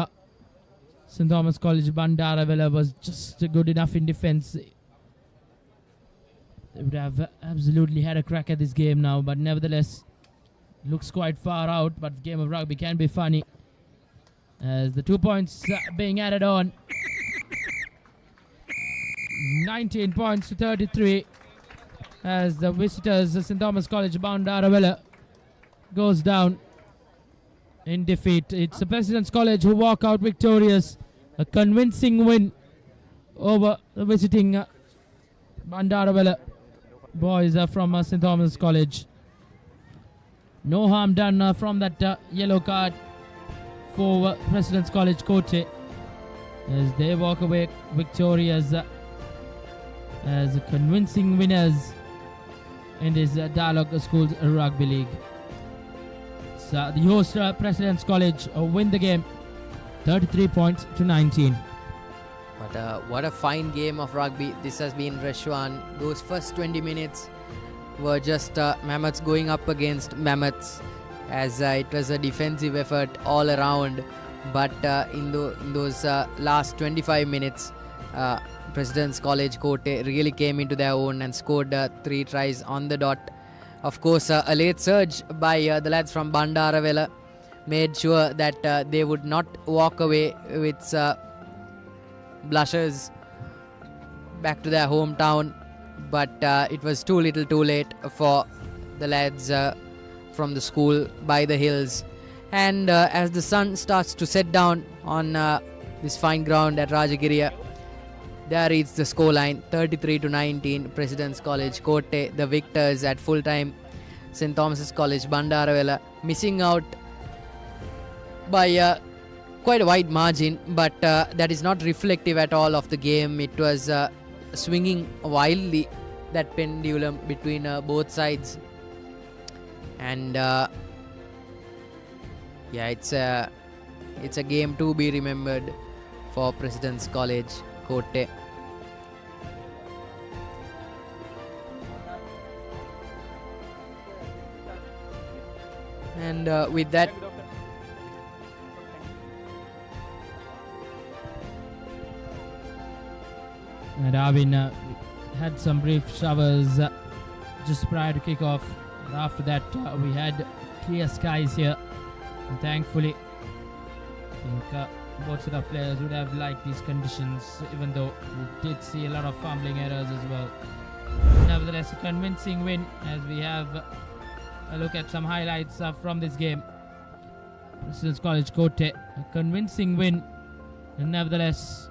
St. Thomas College Bandaravilla was just good enough in defense, they would have absolutely had a crack at this game now. But nevertheless, looks quite far out, but game of rugby can be funny. As the 2 points being added on. 19 points to 33 as the visitors, St. Thomas College Bandaravilla, goes down in defeat. It's the President's College who walk out victorious. A convincing win over the visiting Bandaravilla boys from St. Thomas College. No harm done from that yellow card for President's College Kotte, as they walk away victorious as convincing winners in this Dialogue Schools Rugby League. So the host President's College win the game 33 points to 19. But what a fine game of rugby this has been, Reshwan. Those first 20 minutes were just Mammoths going up against Mammoths, as it was a defensive effort all around. But in those last 25 minutes, President's College Kotte really came into their own and scored 3 tries on the dot. Of course, a late surge by the lads from Bandaravilla made sure that they would not walk away with blushers back to their hometown, but it was too little too late for the lads from the school by the hills. And as the sun starts to set down on this fine ground at Rajagiriya, there is the scoreline, 33 to 19, President's College Kotte, the victors at full time. St. Thomas's College Bandaravilla missing out by quite a wide margin, but that is not reflective at all of the game. It was swinging wildly, that pendulum between both sides. And yeah, it's it's a game to be remembered for President's College, Kotte. And with that, and Arvin had some brief showers just prior to kickoff. And after that, we had clear skies here. And thankfully, I think both set of players would have liked these conditions, even though we did see a lot of fumbling errors as well. Nevertheless, a convincing win as we have a look at some highlights from this game. President's College Kotte, a convincing win. And nevertheless,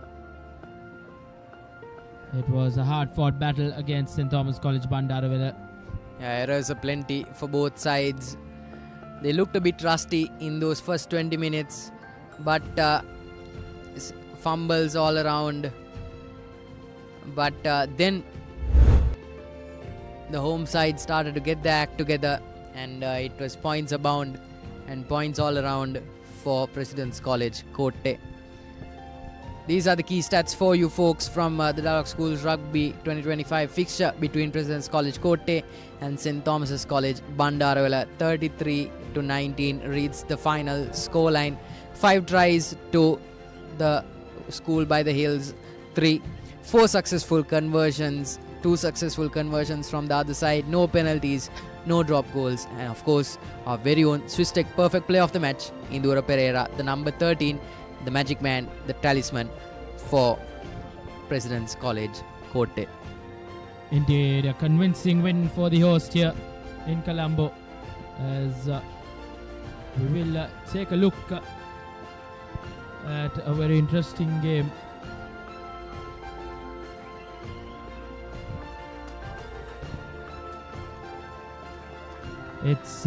it was a hard-fought battle against St. Thomas College Bandaravilla. Yeah, errors are plenty for both sides. They looked a bit rusty in those first 20 minutes, but fumbles all around. But then the home side started to get their act together, and it was points abound and points all around for President's College Kotte. These are the key stats for you folks from the Dialogue Schools Rugby 2025 fixture between President's College Kotte and St. Thomas's College Bandaravilla. 33-19 reads the final scoreline. 5 tries to the School by the Hills, 3. 4 successful conversions, 2 successful conversions from the other side, no penalties, no drop goals, and of course our very own Swiss Tech perfect play of the match, Indura Pereira, the number 13, the magic man, the talisman for President's College Kotte. Indeed, a convincing win for the host here in Colombo, as we will take a look at a very interesting game. It's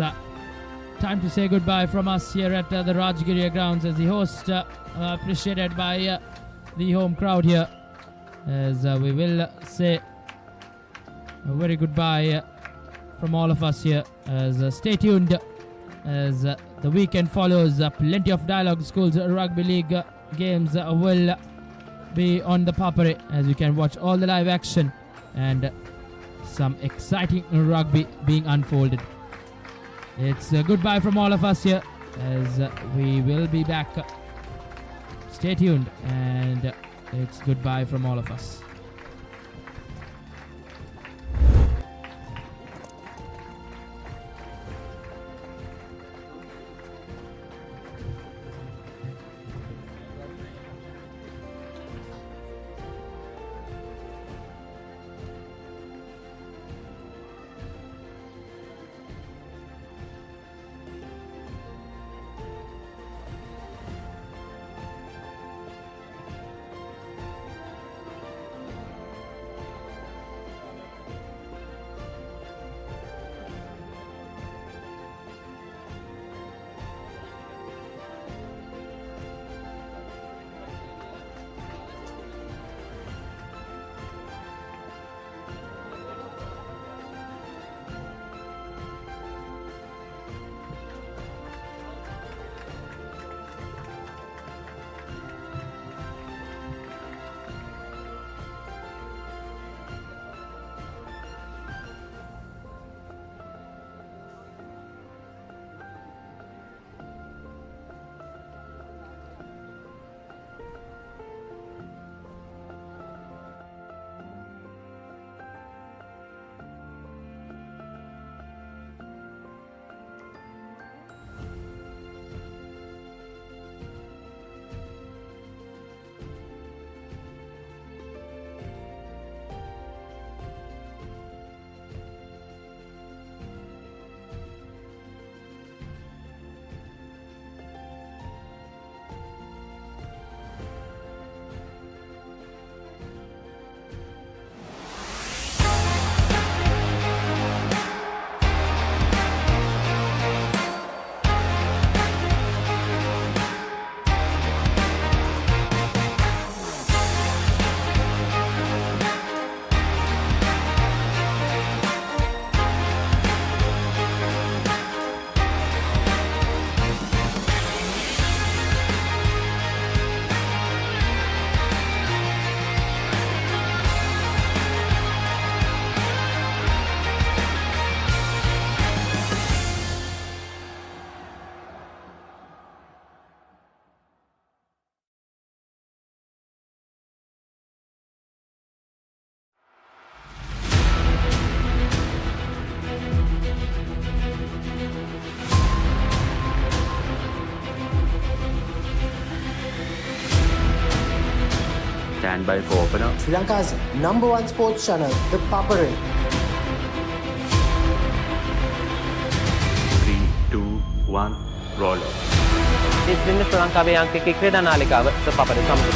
time to say goodbye from us here at the Rajgiriya grounds as the host, appreciated by the home crowd here, as we will say a very goodbye from all of us here, as stay tuned as the weekend follows. Plenty of Dialogue Schools Rugby League games will be on the Papare, as you can watch all the live action and some exciting rugby being unfolded. It's goodbye from all of us here, as we will be back. Stay tuned, and it's goodbye from all of us. Stand by for opener. Sri Lanka's #1 sports channel, The Papare. 3, 2, 1, roll off. ඉතින් ශ්‍රී ලංකාවේ අංකික ක්‍රීඩා නාලිකාව The Papare සමග.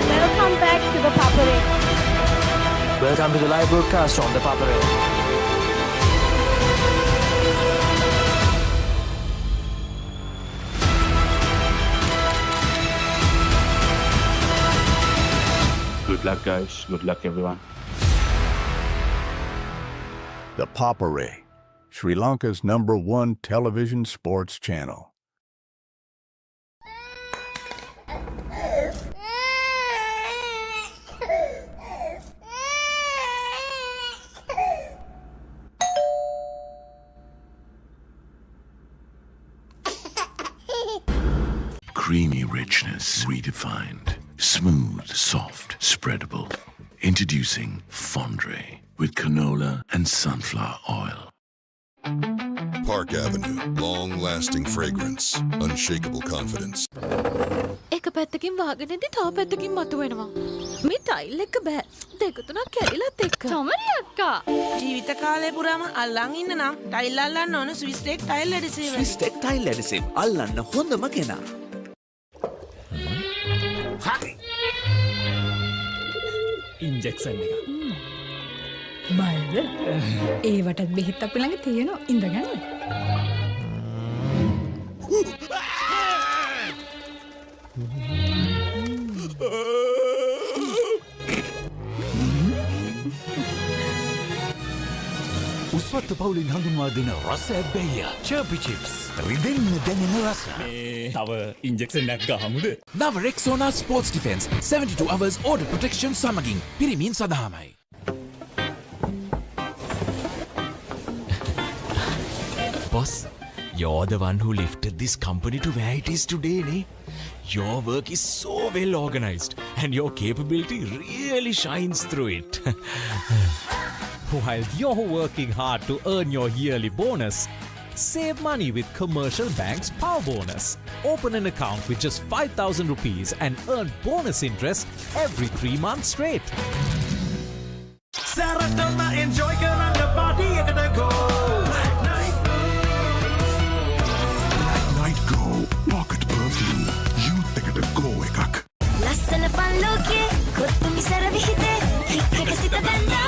Welcome back to The Papare. Welcome to the live broadcast on The Papare. Good luck, guys. Good luck, everyone. The Papare, Sri Lanka's #1 television sports channel. Creamy richness redefined. Smooth, soft, spreadable. Introducing Fondre with canola and sunflower oil. Park Avenue. Long-lasting fragrance. Unshakable confidence. එක පැත්තකින් වාගෙනදී තව පැත්තකින් මතුවෙනවා. මේ tile එක බෑ. දෙක තුනක් කැඩිලත් එක්ක. චමරි අක්කා. ජීවිත කාලය පුරාම අල්ලන් ඉන්න නම් ටයිල් අල්ලන්න ඕන Swisstek tile adhesive. Swisstek tile adhesive අල්ලන්න හොඳම කෙනා. හරි. ඉන්ජෙක්ෂන් එක. බයද? ඒවටත් බෙහෙත් අපි ළඟ තියෙනවා. ඉඳගන්න. උස්වත්ත පවුලින් හඳුන්වා දෙන රස ඇබ්බැහිය චර්පි චිප්ස් රිදෙන්න දැනෙන රස තව ඉන්ජෙක්ෂන් එකක් ගහමුද නව Rexona sports defence 72 hours order protection සමගින් පිරිමින් සඳහාමයි. Boss, you're the one who lifted this company to where it is today, ne? Your work is so well organized and your capability really shines through it. While you're working hard to earn your yearly bonus, save money with Commercial Bank's Power Bonus. Open an account with just 5,000 rupees and earn bonus interest every 3 months straight. Saratama enjoy karanga party ekata go. Night Go Pocket Perfume. Youth ekata go ekak. ලස්සන පල්ලෝකේ කොත්තුමි සර විහිදේ හික් එක සිත බැඳා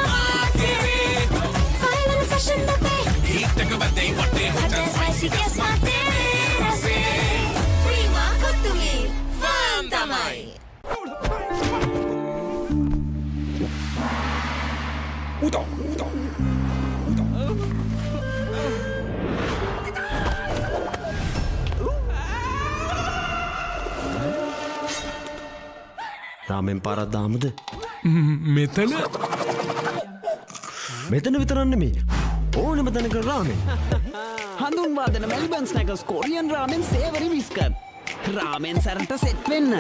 final fashion අපේ Hit එක බදේ වටේ හොටල් ස්පයිසි ගෑස් මාතේ රසේ ප්‍රීමා කොත්තුමි ෆාම් තමයි උදා රාමෙන් පාරක් දාමුද? මෙතන මෙතන විතරක් නෙමෙයි. ඕනෙම තැනක රාමෙන්. හඳුන්වා දෙන මෙල්බන් ස්නැකර්ස් කොරියන් රාමෙන් සේවරි විස්කට්. රාමෙන් සැරට සෙට් වෙන්න.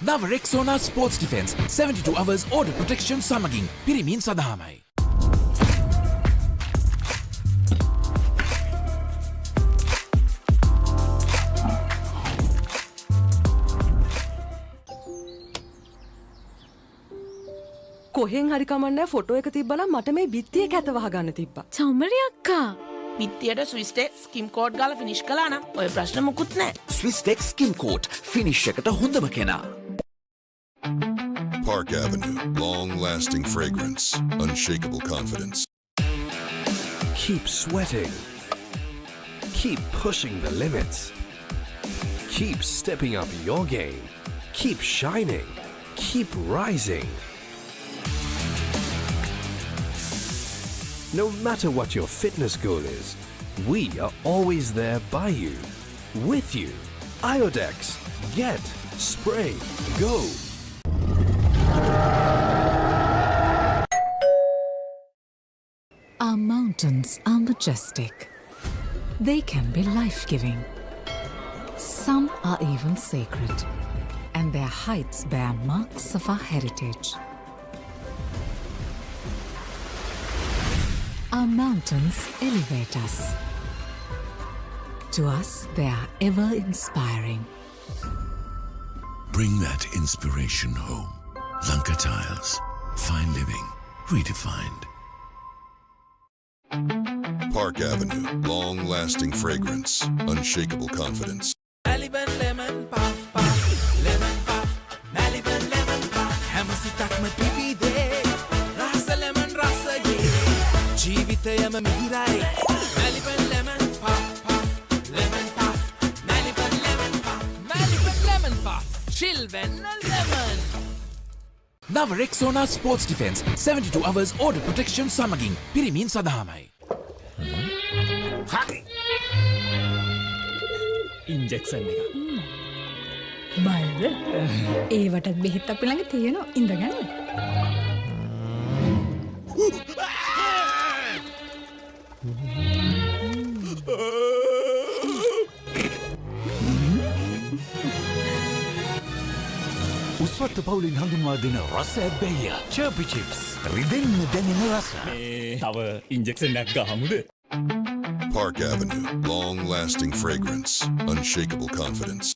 නව Rexona sports defence 72 hours order protection සමගින් පිරිමින් සඳහාමයි. කොහෙන් හරි කමන්නේ ෆොටෝ එක තිබ්බනම් මට මේ බිත්තිය කැත වහගන්න තිබ්බා. චමරි අක්කා. බිත්තියට ස්විස් ටෙක් ස්කිම් කෝඩ් ගාලා ෆිනිෂ් කළා නම් ඔය ප්‍රශ්න මුකුත් නැහැ. ස්විස් ටෙක් ස්කිම් කෝඩ් ෆිනිෂ් එකට හොඳම කෙනා. Park Avenue. Long-lasting fragrance. Unshakable confidence. Keep sweating. Keep pushing the limits. Keep stepping up your game. Keep shining. Keep rising. No matter what your fitness goal is, we are always there by you, with you. Iodex. Get, spray, go. Our mountains are majestic. They can be life-giving. Some are even sacred, and their heights bear marks of our heritage. Our mountains elevate us. To us, they are ever inspiring. Bring that inspiration home. Lanka Tiles. Fine living. Redefined. Park Avenue. Long-lasting fragrance. Unshakable confidence. Maliban lemon puff puff, lemon puff, Maliban lemon puff. Hamasitakma pipide, rasa lemon rasa ye. Jeevithayama mihirai. Maliban lemon puff puff, lemon puff, Maliban lemon puff, Maliban lemon puff. Chill when lemon. Now Rexona Sports Defense 72 hours order protection සමගින් පිරිමින් සඳහාමයි. Injection එක. බයද? ඒවටත් බෙහෙත් අපි ළඟ තියෙනවා. ඉඳගන්න. උස්වත්ත පවුලින් හඳුන්වා දෙන රස ඇබ්බැහිය. චර්පි චිප්ස්. රිදෙන්න දැනෙන රස. තව ඉන්ජෙක්ෂන් එකක් ගහමුද? Park Avenue. Long-lasting fragrance. Unshakable confidence.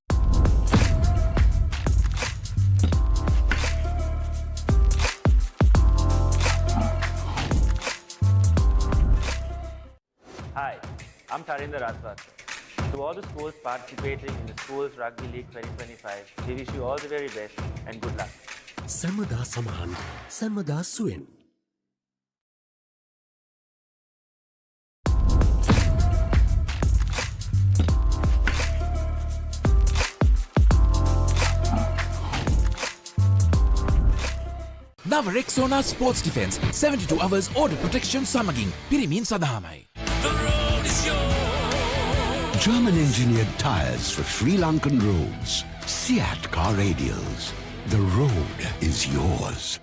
Hi, I'm Tarinder Raswat. To all the schools participating in the Schools Rugby League 2025, we wish you all the very best and good luck. සමදා සමහන් සමදා සුවෙන්. Now Rexona Sports Defense 72 hours order protection සමගින් පිරිමින් සඳහාමයි. German engineered tires for Sri Lankan roads. Seat Car Radials. The road is yours.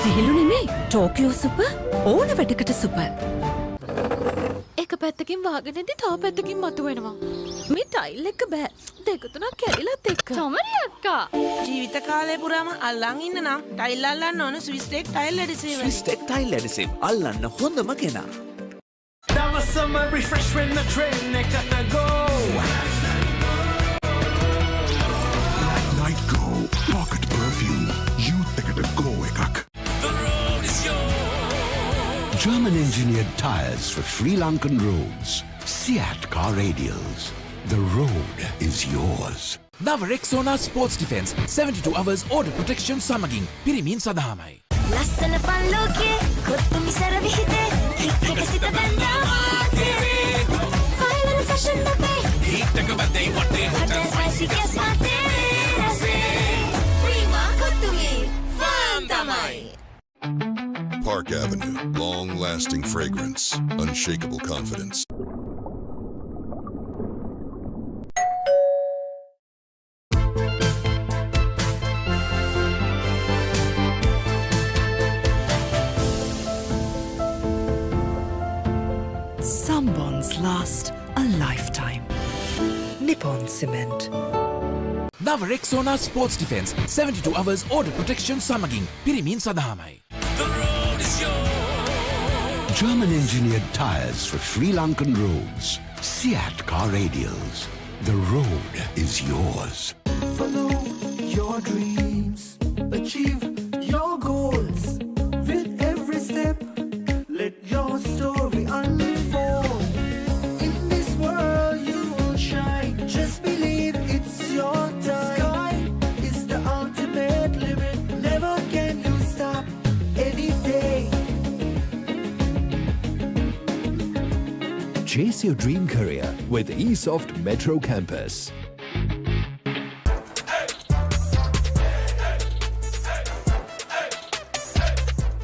විහිළු නෙමේ Tokyo super ඕන වැඩකට super. එක පැත්තකින් වාගෙනදී තව පැත්තකින් මතුවෙනවා. මේ ටයිල් එක බෑ. දෙක තුනක් කැඩිලත් එක්ක. චමරි අක්කා. ජීවිත කාලය පුරාම අල්ලන් ඉන්න නම් ටයිල් අල්ලන්න ඕන ස්විස්ටෙක් ටයිල් ඇඩිසිව්. ස්විස්ටෙක් ටයිල් ඇඩිසිව් අල්ලන්න හොඳම කෙනා. දවසම රිෆ්‍රෙෂ් වෙන්න ට්‍රේන් එකට go. Night Go Pocket Perfume. Youth එකට go එකක්. German engineered tires for Sri Lankan roads. Seat Car Radials. The road is yours. Now Rexona Sports Defense 72 hours order protection සමගින් පිරිමින් සඳහාමයි. ලස්සන පල්ලෝකේ කොත්තුමි සර විහිදේ හිට් එක සිත බැඳා මාතේ ෆයිනල් ෆැෂන් අපේ හිට් එක බදේ වටේ හොටල් ස්පයිසි ගස් මාතේ රසේ ප්‍රීමා කොත්තුමි ෆාම් තමයි. Park Avenue. Long-lasting fragrance. Unshakable confidence. Some bonds last a lifetime. Nippon Cement. Now Rexona Sports Defense 72 hours order protection සමගින් පිරිමින් සඳහාමයි. German engineered tires for Sri Lankan roads. Seat Car Radials. The road is yours. Follow your dreams, achieve your goals. With every step, let your story unfold. In this world you will shine. Just believe it's your time. Sky is the ultimate limit. Never can you stop any day. Chase your dream career with eSoft Metro Campus.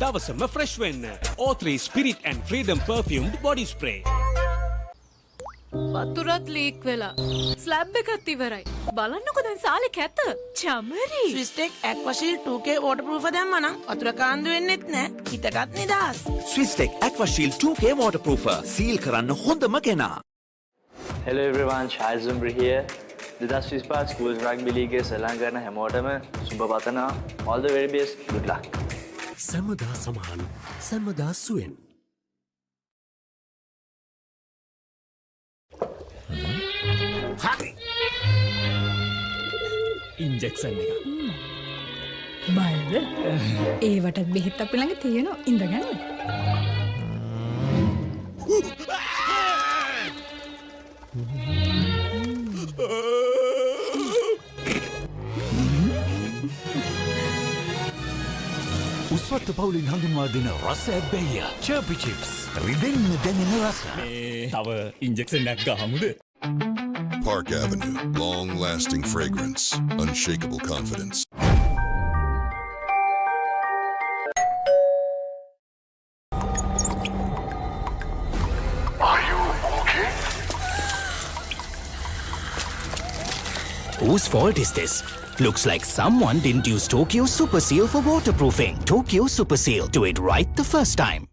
දවසම fresh වෙන්න. O3 Spirit and Freedom perfumed body spray. වතුරත් leak වෙලා. Slab එකත් ඉවරයි. බලන්නකො දැන් සාලේ කැත. Chamari. ස්විස්ටෙක් ඇක්වාෂීල්ඩ් 2K waterproof දැම්මා නම් වතුර කාන්දු වෙන්නෙත් නෑ. හිතටත් නිදහස්. ස්විස්ටෙක් ඇක්වාෂීල්ඩ් 2K waterproofer සීල් කරන්න හොඳම කෙනා. Hello everyone, Shahid Zumri here. 2025 Schools Rugby League සලංගන හැමෝටම සුබ පතනවා. All the very best. Good luck. සැමදා සමහන් සැමදා සුවෙන්. හරි. ඉන්ජෙක්ෂන් එක. බයද? ඒවටත් බෙහෙත් අපි ළඟ තියෙනවා. ඉඳගන්න. උස්වත්ත පවුලින් හඳුන්වා දෙන රස ඇබ්බැහිය චර්පි චිප්ස් රිදෙන්න දැනෙන රස තව ඉන්ජෙක්ෂන් එකක් ගහමුද Park Avenue. Long-lasting fragrance. Unshakable confidence. Whose fault is this? Looks like someone didn't use Tokyo Super Seal for waterproofing. Tokyo Super Seal. Do it right the first time.